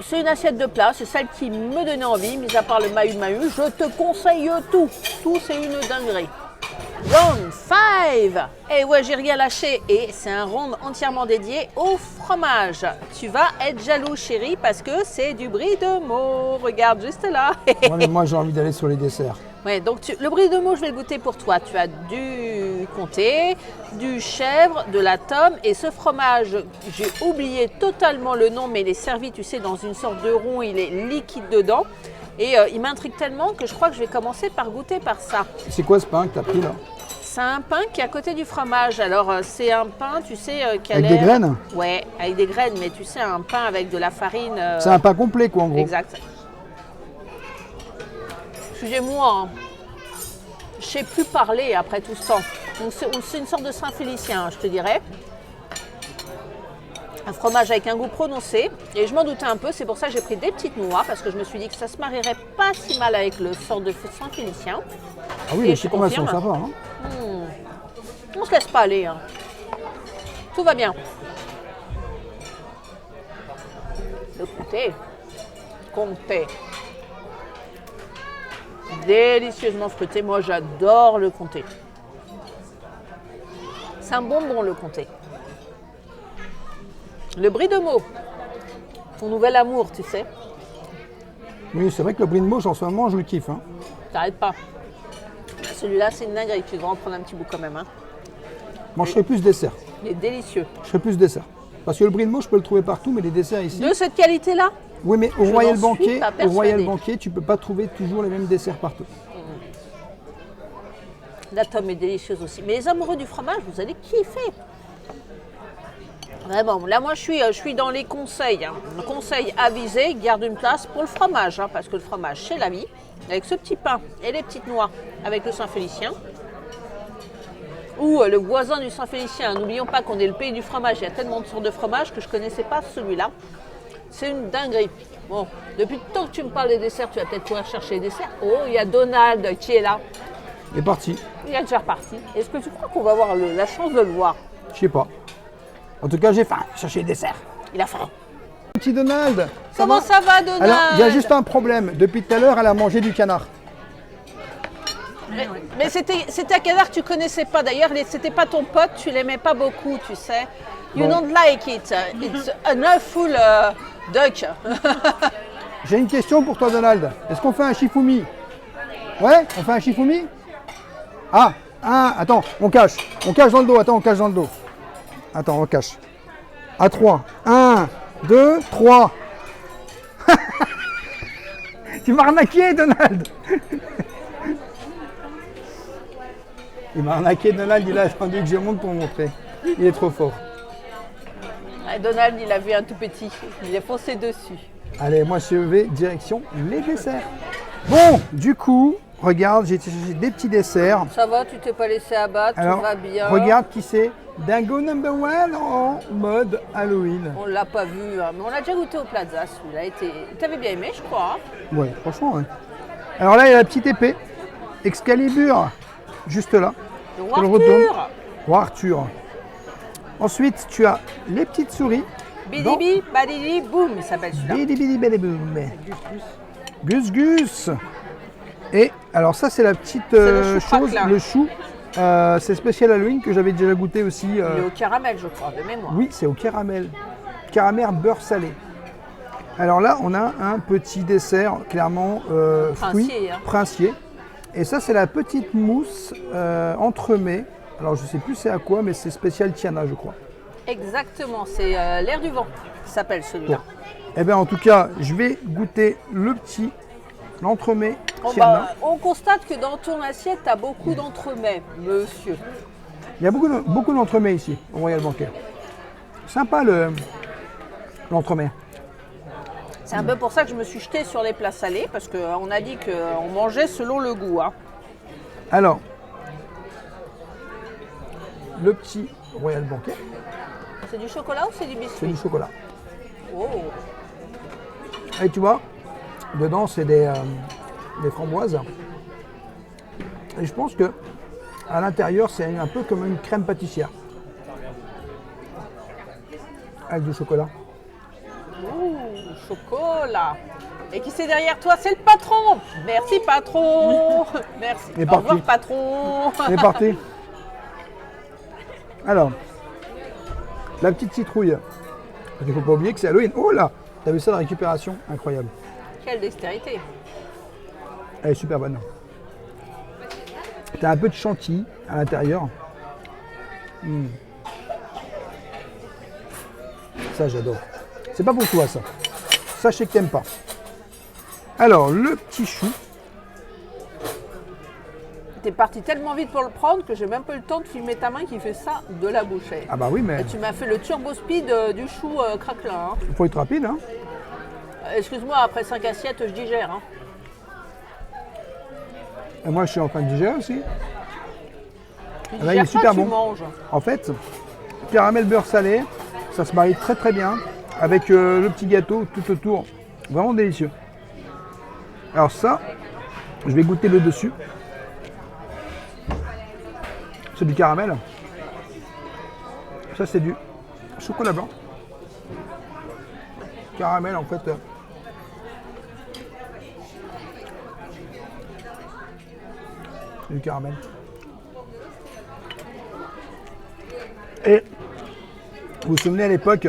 S2: C'est une assiette de plat, c'est celle qui me donnait envie, mis à part le mahu-mahu. Je te conseille tout. Tout, c'est une dinguerie. Round 5. Et ouais, j'ai rien lâché. Et c'est un round entièrement dédié au fromage. Tu vas être jaloux, chérie, parce que c'est du brie de Meaux. Regarde juste là.
S1: Ouais, mais moi j'ai envie d'aller sur les desserts.
S2: Ouais, donc le brie de Meaux, je vais le goûter pour toi. Tu as du comté, du chèvre, de la tome et ce fromage, j'ai oublié totalement le nom, mais il est servi, tu sais, dans une sorte de rond, il est liquide dedans. Et il m'intrigue tellement que je crois que je vais commencer par goûter par ça.
S1: C'est quoi ce pain que t'as pris là?
S2: C'est un pain qui est à côté du fromage. Alors, c'est un pain, tu sais, qui a
S1: Avec des graines?
S2: Ouais, avec des graines, mais tu sais, un pain avec de la farine.
S1: C'est un pain complet quoi en gros.
S2: Exact. Excusez-moi, hein. Je sais plus parler après tout ce temps. Donc, c'est une sorte de Saint-Félicien, je te dirais. Un fromage avec un goût prononcé. Et je m'en doutais un peu, c'est pour ça que j'ai pris des petites noix, parce que je me suis dit que ça se marierait pas si mal avec le sort de Saint-Félicien.
S1: Ah oui,
S2: Et
S1: les
S2: je
S1: confirme,
S2: confirme.
S1: ça va. Hein.
S2: On se laisse pas aller. Hein. Tout va bien. Le comté. Délicieusement fruité. Moi, j'adore le comté. C'est un bonbon, le comté. Le brie de Meaux. Ton nouvel amour, tu sais.
S1: Oui, c'est vrai que le brie de Meaux, en ce moment, je le kiffe. Hein.
S2: T'arrêtes pas. Celui-là, c'est une dinguerie. Tu devrais en prendre un petit bout quand même. Hein.
S1: Moi, je ferais plus dessert.
S2: Il est délicieux.
S1: Je ferais plus dessert. Parce que le brie de Meaux, je peux le trouver partout, mais les desserts ici...
S2: De cette qualité-là?
S1: Oui, mais au
S2: Je
S1: Royal
S2: n'en suis
S1: Banquet,
S2: pas
S1: tu
S2: persuadée.
S1: ne peux pas trouver toujours les mêmes desserts partout.
S2: La tome est délicieuse aussi. Mais les amoureux du fromage, vous allez kiffer. Vraiment, là moi je suis dans les conseils. Hein. Conseil avisé, garde une place pour le fromage, hein, parce que le fromage c'est la vie. Avec ce petit pain et les petites noix avec le Saint-Félicien. Ou le voisin du Saint-Félicien. N'oublions pas qu'on est le pays du fromage. Il y a tellement de sortes de fromage que je ne connaissais pas celui-là. C'est une dinguerie. Bon, depuis le temps que tu me parles des desserts, tu vas peut-être courir chercher les desserts. Oh, il y a Donald qui est là.
S1: Il est parti.
S2: Il est déjà reparti. Est-ce que tu crois qu'on va avoir la chance de le voir?
S1: Je sais pas. En tout cas, j'ai faim. Chercher les desserts.
S2: Il a faim.
S1: Petit Donald,
S2: Comment ça va, Donald?
S1: Alors, il y a juste un problème. Depuis tout à l'heure, elle a mangé du canard.
S2: Mais c'était un canard que tu connaissais pas. D'ailleurs, c'était pas ton pote, tu l'aimais pas beaucoup, tu sais. You
S1: Bon.
S2: don't like it. It's an awful duck.
S1: J'ai une question pour toi, Donald. Est-ce qu'on fait un shifumi? Ouais, on fait un shifumi? Ah, attends, on cache. On cache dans le dos. Attends, on cache dans le dos. Attends, on cache. À 3. 1, 2, 3. Tu m'as arnaqué, Donald. Il m'a arnaqué, Donald. Il a attendu que je monte pour montrer. Il est trop fort.
S2: Donald, il a vu un tout petit. Il est foncé dessus.
S1: Allez, moi je vais direction les desserts. Bon, du coup, regarde, j'ai cherché des petits desserts.
S2: Ça va, tu t'es pas laissé abattre,
S1: Alors,
S2: tout va bien.
S1: regarde qui c'est. Dingo number one en mode Halloween.
S2: On l'a pas vu, hein, mais on l'a déjà goûté au Plaza, celui-là. T'avais bien aimé, je crois. Hein.
S1: Ouais, franchement, ouais. Alors là, il y a la petite épée. Excalibur, juste là.
S2: Le
S1: Je le
S2: Roi
S1: retourne.
S2: Arthur.
S1: Roi Arthur. Ensuite, tu as les petites souris.
S2: Bidibi, badidi, boum, il s'appelle celui-là.
S1: Bidi bidi bidi boum. Gus Gus. Et alors ça, c'est la petite
S2: le chou
S1: chose,
S2: craque, là.
S1: le chou. C'est spécial Halloween que j'avais déjà goûté aussi.
S2: Il est au caramel, je crois, de mémoire.
S1: Oui, c'est au caramel. Caramel beurre salé. Alors là, on a un petit dessert, clairement, fruit
S2: Princier, hein.
S1: princier. Et ça, c'est la petite mousse entremets. Alors, je sais plus c'est à quoi, mais c'est spécial Tiana, je crois.
S2: Exactement, c'est l'air du vent qui s'appelle celui-là.
S1: Bon. Eh bien, en tout cas, je vais goûter l'entremets Tiana.
S2: On constate que dans ton assiette, tu as beaucoup d'entremets, monsieur.
S1: Il y a beaucoup d'entremets ici, au Royal Banquet. Sympa l'entremets.
S2: C'est un peu pour ça que je me suis jetée sur les plats salés, parce qu'on a dit qu'on mangeait selon le goût. Hein.
S1: Alors, le petit Royal Banquet,
S2: C'est du chocolat ou c'est du
S1: c'est
S2: biscuit?
S1: du chocolat.
S2: Oh.
S1: Et tu vois, dedans, c'est des framboises. Et je pense que à l'intérieur, c'est un peu comme une crème pâtissière. Avec du chocolat.
S2: Ouh, chocolat. Et qui c'est derrière toi? C'est le patron. Merci patron. Merci.
S1: Il est
S2: Au revoir
S1: parti.
S2: patron.
S1: C'est parti. Alors, la petite citrouille. Il ne faut pas oublier que c'est Halloween. Oh là, t'as vu ça, la récupération? Incroyable.
S2: Quelle dextérité.
S1: Elle est super bonne. T'as un peu de chantilly à l'intérieur. Ça, j'adore. C'est pas pour toi, ça. Ça, je sais que t'aimes pas. Alors, le petit chou.
S2: T'es parti tellement vite pour le prendre que j'ai même pas eu le temps de filmer ta main qui fait ça de la bouchée.
S1: Ah bah oui, mais
S2: Et tu m'as fait le turbo speed du chou craquelin. Hein.
S1: il faut être rapide, hein.
S2: Excuse-moi, après 5 assiettes, je digère. Hein.
S1: Et moi, je suis en train de digérer aussi.
S2: Tu
S1: Ah là, il est
S2: digères
S1: super
S2: pas, tu
S1: bon.
S2: manges.
S1: En fait, caramel beurre salé, ça se marie très très bien avec le petit gâteau tout autour. Vraiment délicieux. Alors ça, je vais goûter le dessus. C'est du caramel. Ça, c'est du chocolat blanc. Caramel, en fait. Du caramel. Et vous vous souvenez à l'époque,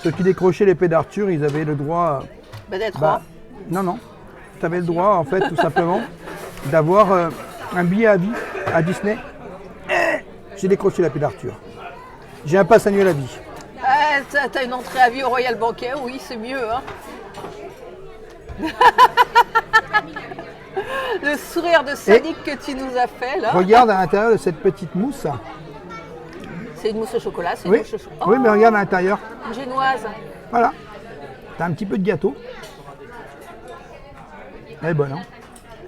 S1: ceux qui décrochaient l'épée d'Arthur, ils avaient le droit.
S2: Ben, d'être
S1: Bah, non, non. Tu avais le droit, en fait, tout simplement, d'avoir un billet à vie à Disney. J'ai décroché l'épée d'Arthur. J'ai un pass annuel à vie.
S2: T'as une entrée à vie au Royal Banquet, oui, c'est mieux. Hein. Le sourire de sadique que tu nous as fait, là.
S1: Regarde à l'intérieur de cette petite mousse.
S2: C'est une mousse au chocolat, c'est
S1: Oui,
S2: une mousse au chocolat.
S1: oui, mais regarde à l'intérieur.
S2: Une génoise.
S1: Voilà. T'as un petit peu de gâteau. Elle est bonne, hein.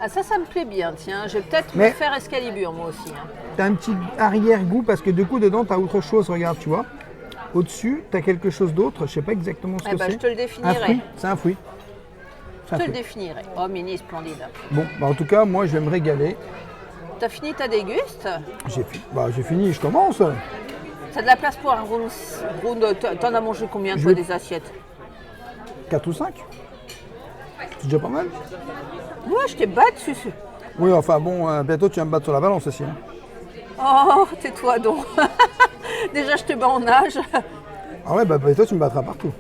S2: Ah, ça me plaît bien, tiens. Je vais peut-être
S1: Mais-
S2: me faire Excalibur, moi aussi. Hein.
S1: T'as un petit arrière-goût parce que du coup, dedans, t'as autre chose. Regarde, tu vois. Au-dessus, t'as quelque chose d'autre. Je sais pas exactement ce
S2: Eh
S1: que
S2: ben,
S1: c'est.
S2: je te le
S1: Un
S2: définirai.
S1: fruit. C'est un fruit. C'est
S2: Je
S1: un
S2: te le
S1: fruit.
S2: définirai. Oh, mini, splendide.
S1: Bon, bah, en tout cas, moi, je vais me régaler.
S2: T'as fini ta déguste?
S1: J'ai fini, je commence.
S2: T'as de la place pour un round. T'en as mangé combien,
S1: Je
S2: toi,
S1: vais-
S2: des assiettes?
S1: 4 ou 5. C'est déjà pas mal.
S2: Moi, je t'ai battu.
S1: Oui, enfin bon, bientôt tu vas me battre sur la balance aussi. Hein.
S2: Oh, tais-toi donc. Déjà, je te bats en âge.
S1: Ah ouais, bah bientôt tu me battras partout.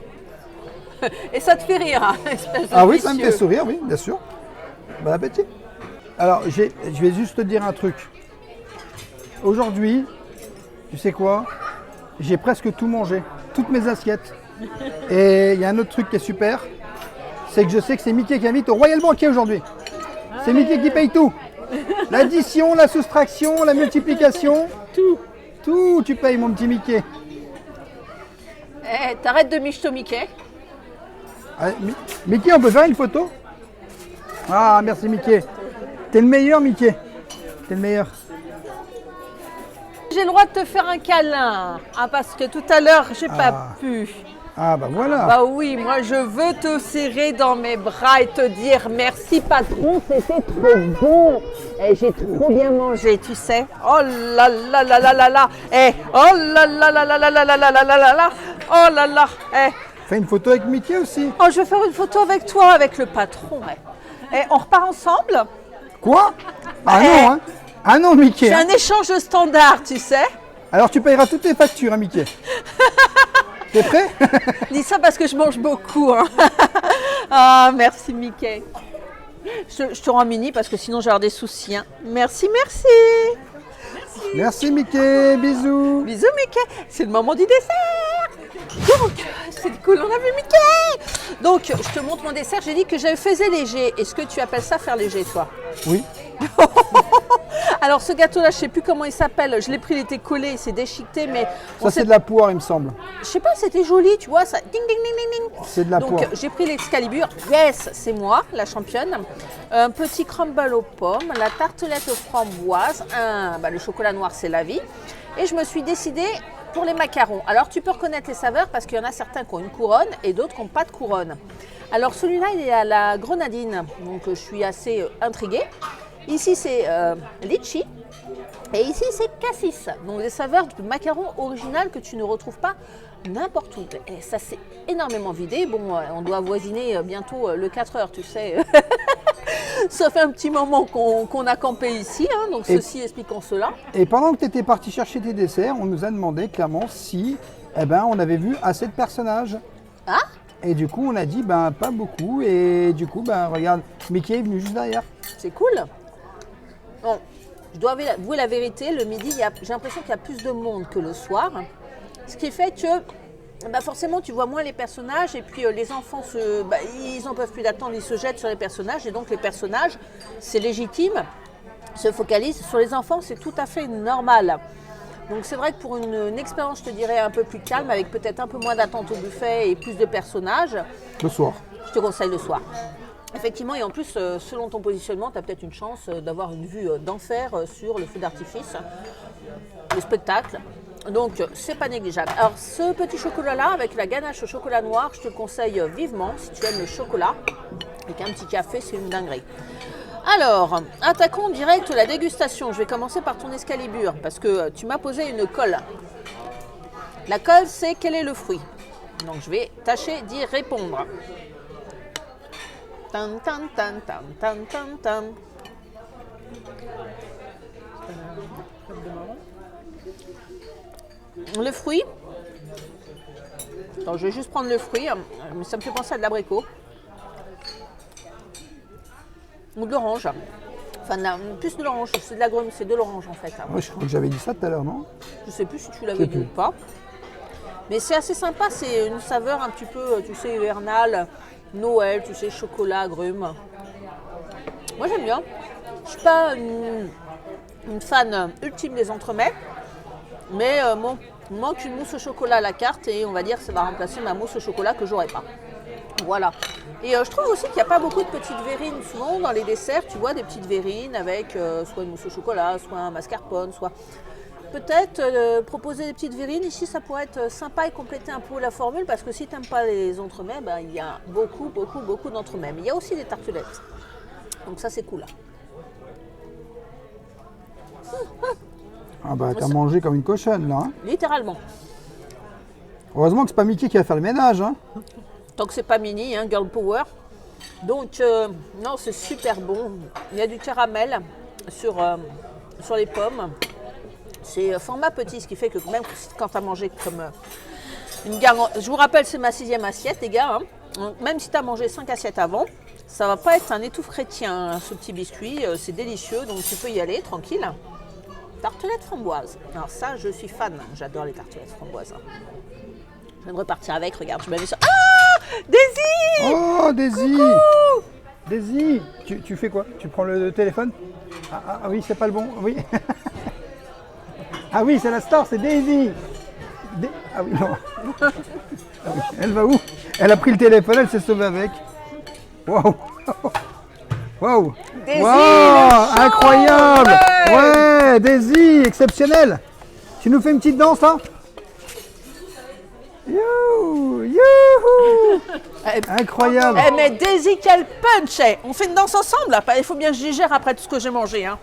S2: Et ça te fait rire, hein, espèce de
S1: Ah oui, ça me fait
S2: vicieux.
S1: sourire, oui, bien sûr. Bon appétit. Alors, je vais juste te dire un truc. Aujourd'hui, tu sais quoi? J'ai presque tout mangé, toutes mes assiettes. Et il y a un autre truc qui est super, c'est que je sais que c'est Mickey qui invite au Royal Banquet aujourd'hui. C'est Mickey qui paye tout. L'addition, la soustraction, la multiplication, tout. Tout, tu payes mon petit Mickey.
S2: Eh, t'arrêtes de michto Mickey.
S1: Ah, Mickey, on peut faire une photo? Ah, merci Mickey. T'es le meilleur, Mickey. T'es le meilleur.
S2: J'ai le droit de te faire un câlin, hein, parce que tout à l'heure, j'ai pas pu.
S1: Ah, bah voilà.
S2: Bah oui, moi je veux te serrer dans mes bras et te dire merci patron, c'était trop bon. Et j'ai trop bien mangé, tu sais. Oh là là là là là là. Eh, oh là là là là là là là là là là là là. Oh là là. Eh,
S1: Fais une photo avec Mickey aussi.
S2: oh, je vais faire une photo avec toi, avec le patron. Eh, on repart ensemble.
S1: Quoi? Ah non, hein? Ah non, Mickey.
S2: C'est
S1: Hein.
S2: un échange standard, tu sais.
S1: Alors tu payeras toutes tes factures, hein, Mickey. T'es prêt?
S2: Dis ça parce que je mange beaucoup. Hein. Ah, merci Mickey. Je te rends mini parce que sinon j'ai des soucis. Hein. Merci, merci.
S1: Merci Mickey, bisous.
S2: Bisous Mickey. C'est le moment du dessert. Donc, c'est cool, on a vu Mickey. Donc, je te montre mon dessert. J'ai dit que je faisais léger. Est-ce que tu appelles ça faire léger, toi?
S1: Oui.
S2: Alors, ce gâteau-là, je ne sais plus comment il s'appelle. Je l'ai pris, il était collé, il s'est déchiqueté, mais
S1: Ça, c'est de la poire, il me semble.
S2: je sais pas, c'était joli, tu vois, ça. Ding, ding, ding, ding, ding.
S1: C'est de la
S2: Donc,
S1: poire.
S2: j'ai pris l'Excalibur. Yes, c'est moi, la championne. Un petit crumble aux pommes, la tartelette aux framboises, le chocolat noir, c'est la vie. Et je me suis décidée pour les macarons. Alors, tu peux reconnaître les saveurs parce qu'il y en a certains qui ont une couronne et d'autres qui n'ont pas de couronne. Alors, celui-là, il est à la grenadine, donc je suis assez intriguée. Ici, c'est litchi. Et ici, c'est cassis. Donc, des saveurs de macarons originales que tu ne retrouves pas n'importe où. Et ça s'est énormément vidé. Bon, on doit avoisiner bientôt le 4 heures, tu sais. Ça fait un petit moment qu'on a campé ici. Hein, donc, ceci expliquant cela.
S1: Et pendant que tu étais parti chercher tes desserts, on nous a demandé clairement si on avait vu assez de personnages.
S2: Ah?
S1: Et du coup, on a dit pas beaucoup. Et du coup, regarde, Mickey est venu juste derrière.
S2: C'est cool. Bon, je dois avouer la vérité, le midi, j'ai l'impression qu'il y a plus de monde que le soir. Ce qui fait que forcément, tu vois moins les personnages et puis les enfants, ils n'en peuvent plus d'attendre, ils se jettent sur les personnages. Et donc les personnages, c'est légitime, se focalisent. Sur les enfants, c'est tout à fait normal. Donc c'est vrai que pour une expérience, je te dirais, un peu plus calme, avec peut-être un peu moins d'attente au buffet et plus de personnages,
S1: Le soir.
S2: je te conseille le soir. Effectivement, et en plus, selon ton positionnement, tu as peut-être une chance d'avoir une vue d'enfer sur le feu d'artifice, le spectacle. Donc, c'est pas négligeable. Alors, ce petit chocolat-là, avec la ganache au chocolat noir, je te le conseille vivement si tu aimes le chocolat. Avec un petit café, c'est une dinguerie. Alors, attaquons direct la dégustation. Je vais commencer par ton Excalibur, parce que tu m'as posé une colle. La colle, c'est quel est le fruit? Donc, je vais tâcher d'y répondre. Tan, tan, tan, tan, tan, tan, tan. Le fruit. Attends, je vais juste prendre le fruit, mais ça me fait penser à de l'abricot. Ou de l'orange. Enfin, plus de l'orange, c'est de la grume, c'est de l'orange en fait.
S1: Ouais, je crois que j'avais dit ça tout à l'heure, non?
S2: Je sais plus si tu l'avais dit ou pas. Mais c'est assez sympa, c'est une saveur un petit peu, tu sais, hivernale. Noël, tu sais, chocolat, grumes. Moi, j'aime bien. Je ne suis pas une fan ultime des entremets, mais il manque une mousse au chocolat à la carte et on va dire que ça va remplacer ma mousse au chocolat que j'aurais pas. Voilà. Et je trouve aussi qu'il n'y a pas beaucoup de petites verrines. Souvent, dans les desserts, tu vois des petites verrines avec soit une mousse au chocolat, soit un mascarpone, soit... Peut-être proposer des petites verrines, ici ça pourrait être sympa et compléter un peu la formule parce que si tu n'aimes pas les entremets, il y a beaucoup d'entremets. Mais il y a aussi des tartelettes. Donc ça c'est cool.
S1: Ah t'as mangé comme une cochonne là. Hein.
S2: Littéralement.
S1: Heureusement que c'est pas Mickey qui va faire le ménage. Hein.
S2: Tant que c'est pas mini, hein, girl power. Donc non, c'est super bon. Il y a du caramel sur les pommes. C'est format petit, ce qui fait que même quand tu as mangé comme une garance, je vous rappelle, c'est ma 6e assiette, les gars. Hein. Donc, même si tu as mangé 5 assiettes avant, ça va pas être un étouffe chrétien, hein, ce petit biscuit. C'est délicieux, donc tu peux y aller tranquille. Tartelette framboise. Alors ça, je suis fan. J'adore les tartelettes framboises. Je viens de repartir avec, regarde, je m'avais sur... Ah, Daisy!
S1: Oh, Daisy!
S2: Coucou!
S1: Daisy, tu fais quoi? Tu prends le téléphone? Ah oui, c'est pas le bon, oui. Ah oui, c'est la star, c'est Daisy. Ah oui, non. Ah oui. Elle va où? Elle a pris le téléphone, elle s'est sauvée avec. Waouh! Waouh!
S2: Daisy,
S1: Wow, incroyable! Ouais, Daisy, exceptionnel! Tu nous fais une petite danse là? Youhou! Youhou! Incroyable!
S2: Eh mais Daisy, quel punch! On fait une danse ensemble là. Il faut bien que je digère après tout ce que j'ai mangé. Hein.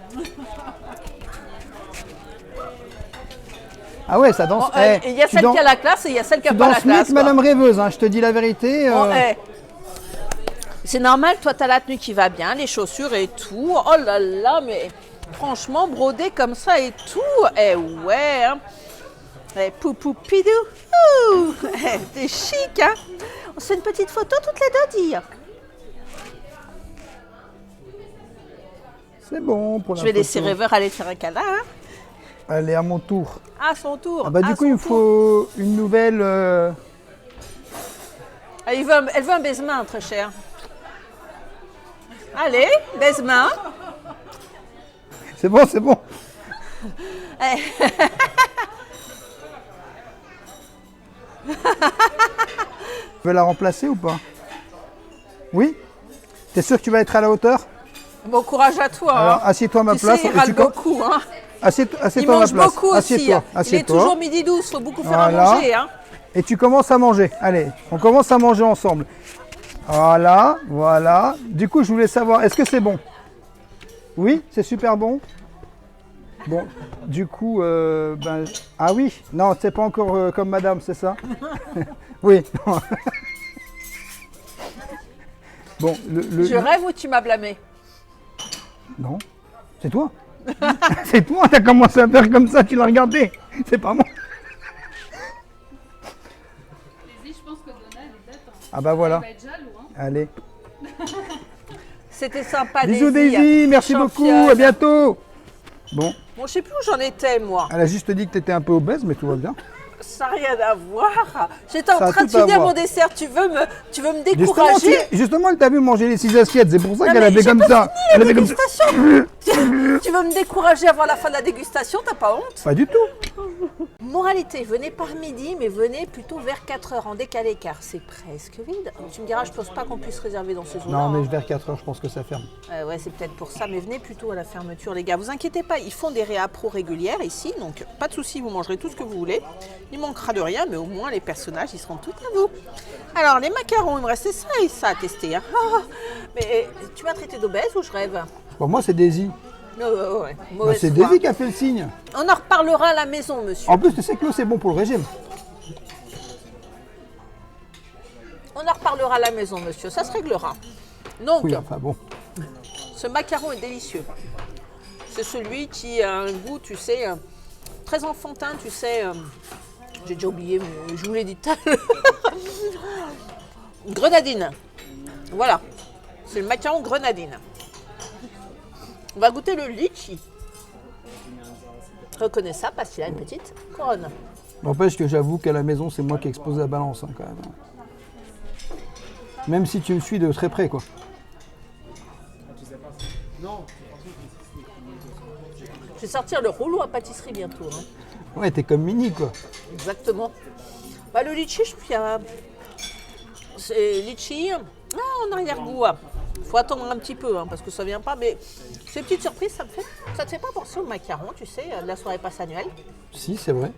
S1: Ah ouais, ça danse.
S2: Bon, il y a celle qui a la classe et il y a celle qui n'a pas la
S1: danse mieux
S2: classe.
S1: que Madame Rêveuse, hein, je te dis la vérité.
S2: Bon, c'est normal, toi tu as la tenue qui va bien, les chaussures et tout. Oh là là, mais franchement, brodé comme ça et tout. Eh ouais. Hein. Eh, poupou pidou. Ouh, eh, t'es chic, hein. On se fait une petite photo toutes les deux, dire.
S1: C'est bon pour la
S2: Je vais laisser
S1: photo.
S2: Rêveur aller faire un câlin. Hein.
S1: Allez, à mon tour.
S2: À son tour.
S1: Ah bah, du
S2: à
S1: coup,
S2: son
S1: il me
S2: tour.
S1: faut une nouvelle...
S2: Ah, elle veut un baise-main, très cher. Allez, baise-main.
S1: C'est bon, c'est bon.
S2: Eh.
S1: Tu veux la remplacer ou pas? Oui? T'es sûr que tu vas être à la hauteur?
S2: Bon courage à toi.
S1: Alors,
S2: Hein.
S1: assieds-toi à ma
S2: Tu
S1: place.
S2: sais, il
S1: et
S2: râle
S1: tu com-
S2: beaucoup. Hein.
S1: Assieds-toi
S2: Il
S1: à ma
S2: mange
S1: place.
S2: beaucoup aussi.
S1: Assieds-toi,
S2: Hein. Il est
S1: assieds-toi.
S2: toujours midi 12, faut beaucoup faire à
S1: Voilà.
S2: manger. Hein.
S1: Et tu commences à manger. Allez, on commence à manger ensemble. Voilà, voilà. Du coup, je voulais savoir, est-ce que c'est bon? Oui, c'est super bon. Bon, du coup, ah oui, non, c'est pas encore comme madame, c'est ça? Oui. Non. Bon,
S2: Je rêve ou tu m'as blâmé?
S1: Non, c'est toi. C'est toi, t'as commencé à faire comme ça, tu l'as regardé. C'est pas moi.
S3: Je pense que Donna, elle est bête. Hein.
S1: Ah bah voilà.
S3: Elle va être jaloux. Hein.
S1: Allez.
S2: C'était sympa,
S1: Bisous
S2: Daisy.
S1: Daisy, merci beaucoup,
S2: Championne.
S1: à bientôt. Bon,
S2: Bon, je sais plus où j'en étais, moi.
S1: elle a juste dit que t'étais un peu obèse, mais tout va bien.
S2: Ça n'a rien à voir. J'étais en
S1: Ça a
S2: train de
S1: tout à
S2: finir
S1: voir.
S2: mon dessert. Tu veux me
S1: Justement,
S2: décourager?
S1: justement, elle t'a vu manger les 6 assiettes, c'est pour ça
S2: Non,
S1: qu'elle
S2: mais
S1: avait
S2: j'ai
S1: comme
S2: pas
S1: ça. Elle avait comme ça.
S2: Dégustation. Tu veux me décourager avant la fin de la dégustation? T'as pas honte?
S1: Pas du tout.
S2: Moralité, venez par midi, mais venez plutôt vers 4 heures en décalé, car c'est presque vide. Tu me diras, je pense pas qu'on puisse réserver dans ces zones-là.
S1: Non, mais
S2: hein.
S1: vers 4 heures, je pense que ça ferme.
S2: Ouais, c'est peut-être pour ça, mais venez plutôt à la fermeture, les gars. Vous inquiétez pas, ils font des réappros régulières ici, donc pas de souci, vous mangerez tout ce que vous voulez. Il manquera de rien, mais au moins les personnages, ils seront tout à vous. Alors, les macarons, il me restait ça et ça à tester. Hein. Ah, mais tu m'as traité d'obèse ou je rêve?
S1: Pour moi, c'est Daisy.
S2: Ouais,
S1: Bah,
S2: mauvaise
S1: c'est
S2: foi.
S1: Daisy qui a fait le signe.
S2: On en reparlera à la maison, monsieur.
S1: En plus, tu sais que l'eau, c'est bon pour le régime.
S2: On en reparlera à la maison, monsieur, ça se réglera. Donc,
S1: Oui, enfin bon.
S2: ce macaron est délicieux. C'est celui qui a un goût, tu sais, très enfantin, tu sais. J'ai déjà oublié, mais je vous l'ai dit tout à l'heure. Grenadine. Voilà. C'est le macaron grenadine. On va goûter le litchi. Reconnais ça parce qu'il a une petite couronne.
S1: N'empêche que j'avoue qu'à la maison, c'est moi qui expose la balance, hein, quand même. Même si tu me suis de très près, quoi.
S2: Je vais sortir le rouleau à pâtisserie bientôt. Hein.
S1: Ouais, t'es comme Mini, quoi.
S2: Exactement. Bah, le litchi, je trouve qu'il y a... C'est litchi en arrière-goût. Il faut attendre un petit peu, hein, parce que ça vient pas. Mais ces petites surprises, ça te fait pas penser au macaron, tu sais, de la soirée passe annuelle.
S1: Si, c'est vrai.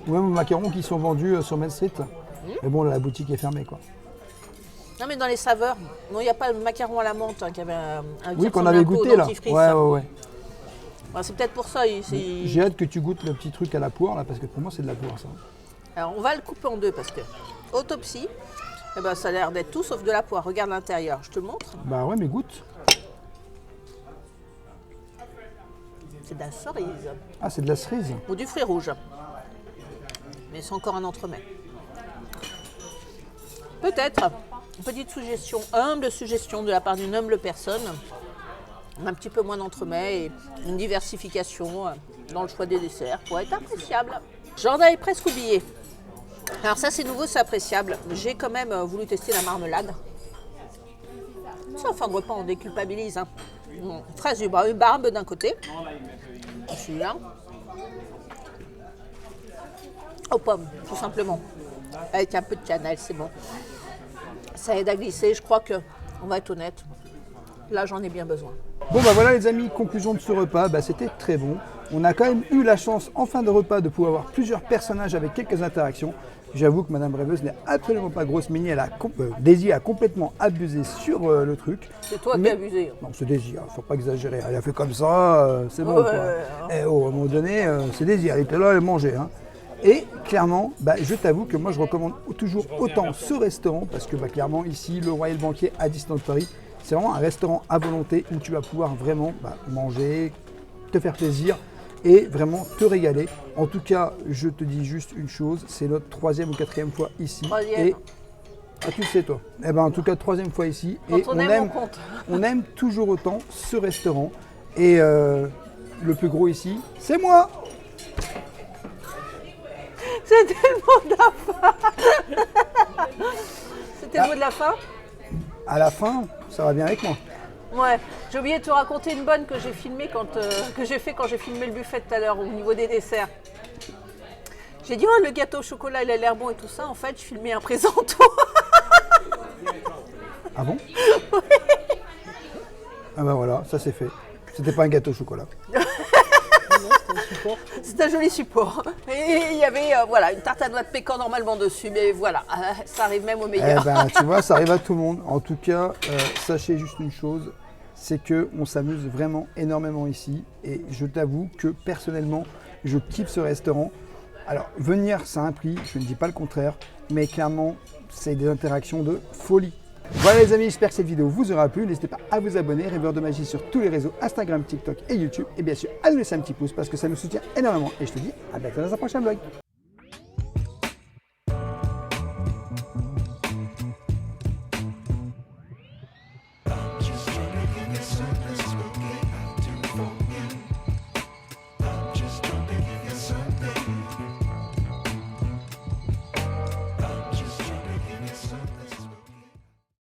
S1: Ou même aux macarons qui sont vendus sur Main Street. Mais bon, là, la boutique est fermée, quoi.
S2: Non, mais dans les saveurs, non, il n'y a pas le macaron à la menthe hein, qui avait un
S1: Oui,
S2: qui
S1: qu'on
S2: ressemble
S1: avait
S2: un peu au
S1: goûté, là.
S2: dentifrice.
S1: Ouais, ouais, ouais.
S2: Ouais, c'est peut-être pour ça.
S1: J'ai hâte que tu goûtes le petit truc à la poire, là, parce que pour moi, c'est de la poire, ça.
S2: Alors, on va le couper en deux parce que autopsie, eh ben, ça a l'air d'être tout sauf de la poire. Regarde l'intérieur, je te le montre.
S1: Bah ouais, mais goûte.
S2: C'est de la cerise
S1: Ah, c'est de la cerise.
S2: ou du fruit rouge. Mais c'est encore un entremets. Peut-être, une petite suggestion, humble suggestion de la part d'une humble personne. Un petit peu moins d'entremets et une diversification dans le choix des desserts pour être appréciable. J'en avais presque oublié. Alors ça c'est nouveau, c'est appréciable. J'ai quand même voulu tester la marmelade. C'est en fin de repas, on déculpabilise. Hein. Fraise du barbe d'un côté. Celui-là. Aux pommes, tout simplement. Avec un peu de cannelle, c'est bon. Ça aide à glisser, je crois que, on va être honnête, là j'en ai bien besoin.
S1: Bon bah voilà les amis, conclusion de ce repas, bah, c'était très bon. On a quand même eu la chance en fin de repas de pouvoir avoir plusieurs personnages avec quelques interactions. J'avoue que Madame Rêveuse n'est absolument pas grosse Mini, Daisy a complètement abusé sur le truc.
S2: C'est toi qui
S1: Mais-
S2: as abusé.
S1: Non, c'est Daisy, faut pas exagérer. Elle a fait comme ça, c'est bon
S2: Ouais,
S1: quoi.
S2: ouais,
S1: Eh oh, à un moment donné, c'est Daisy, elle était là, elle mangeait. Hein. Et clairement, bah, je t'avoue que moi je recommande toujours autant ce restaurant parce que bah, clairement ici, le Royal Banquet à Disneyland Paris, c'est vraiment un restaurant à volonté où tu vas pouvoir vraiment bah, manger, te faire plaisir et vraiment te régaler. En tout cas, je te dis juste une chose, c'est notre 3e ou 4e fois ici.
S2: 3e.
S1: Et ah, tu le sais toi. Eh ben, en tout cas, 3e fois ici.
S2: Quand
S1: Et
S2: on aime, on compte.
S1: on aime toujours autant ce restaurant. Et le plus gros ici, c'est moi.
S2: C'était le mot de la fin. C'était le mot de la fin.
S1: À la fin, ça va bien avec moi.
S2: Ouais, j'ai oublié de te raconter une bonne que j'ai filmée que j'ai fait quand j'ai filmé le buffet tout à l'heure au niveau des desserts. J'ai dit, oh, le gâteau au chocolat, il a l'air bon et tout ça. En fait, je filmais un présentoir.
S1: Ah bon? Ah ben voilà, ça c'est fait. C'était pas un gâteau au chocolat.
S2: C'est un joli support. Et il y avait voilà, une tarte à noix de pécan normalement dessus. Mais voilà, ça arrive même au
S1: Eh
S2: meilleur.
S1: ben, tu vois, ça arrive à tout le monde. En tout cas, sachez juste une chose, c'est qu'on s'amuse vraiment énormément ici. Et je t'avoue que personnellement, je kiffe ce restaurant. Alors, venir, ça a un prix, je ne dis pas le contraire, mais clairement, c'est des interactions de folie. Voilà les amis, j'espère que cette vidéo vous aura plu. N'hésitez pas à vous abonner, Rêveur de Magie sur tous les réseaux, Instagram, TikTok et YouTube. Et bien sûr, à nous laisser un petit pouce parce que ça nous soutient énormément. Et je te dis à bientôt dans un prochain vlog.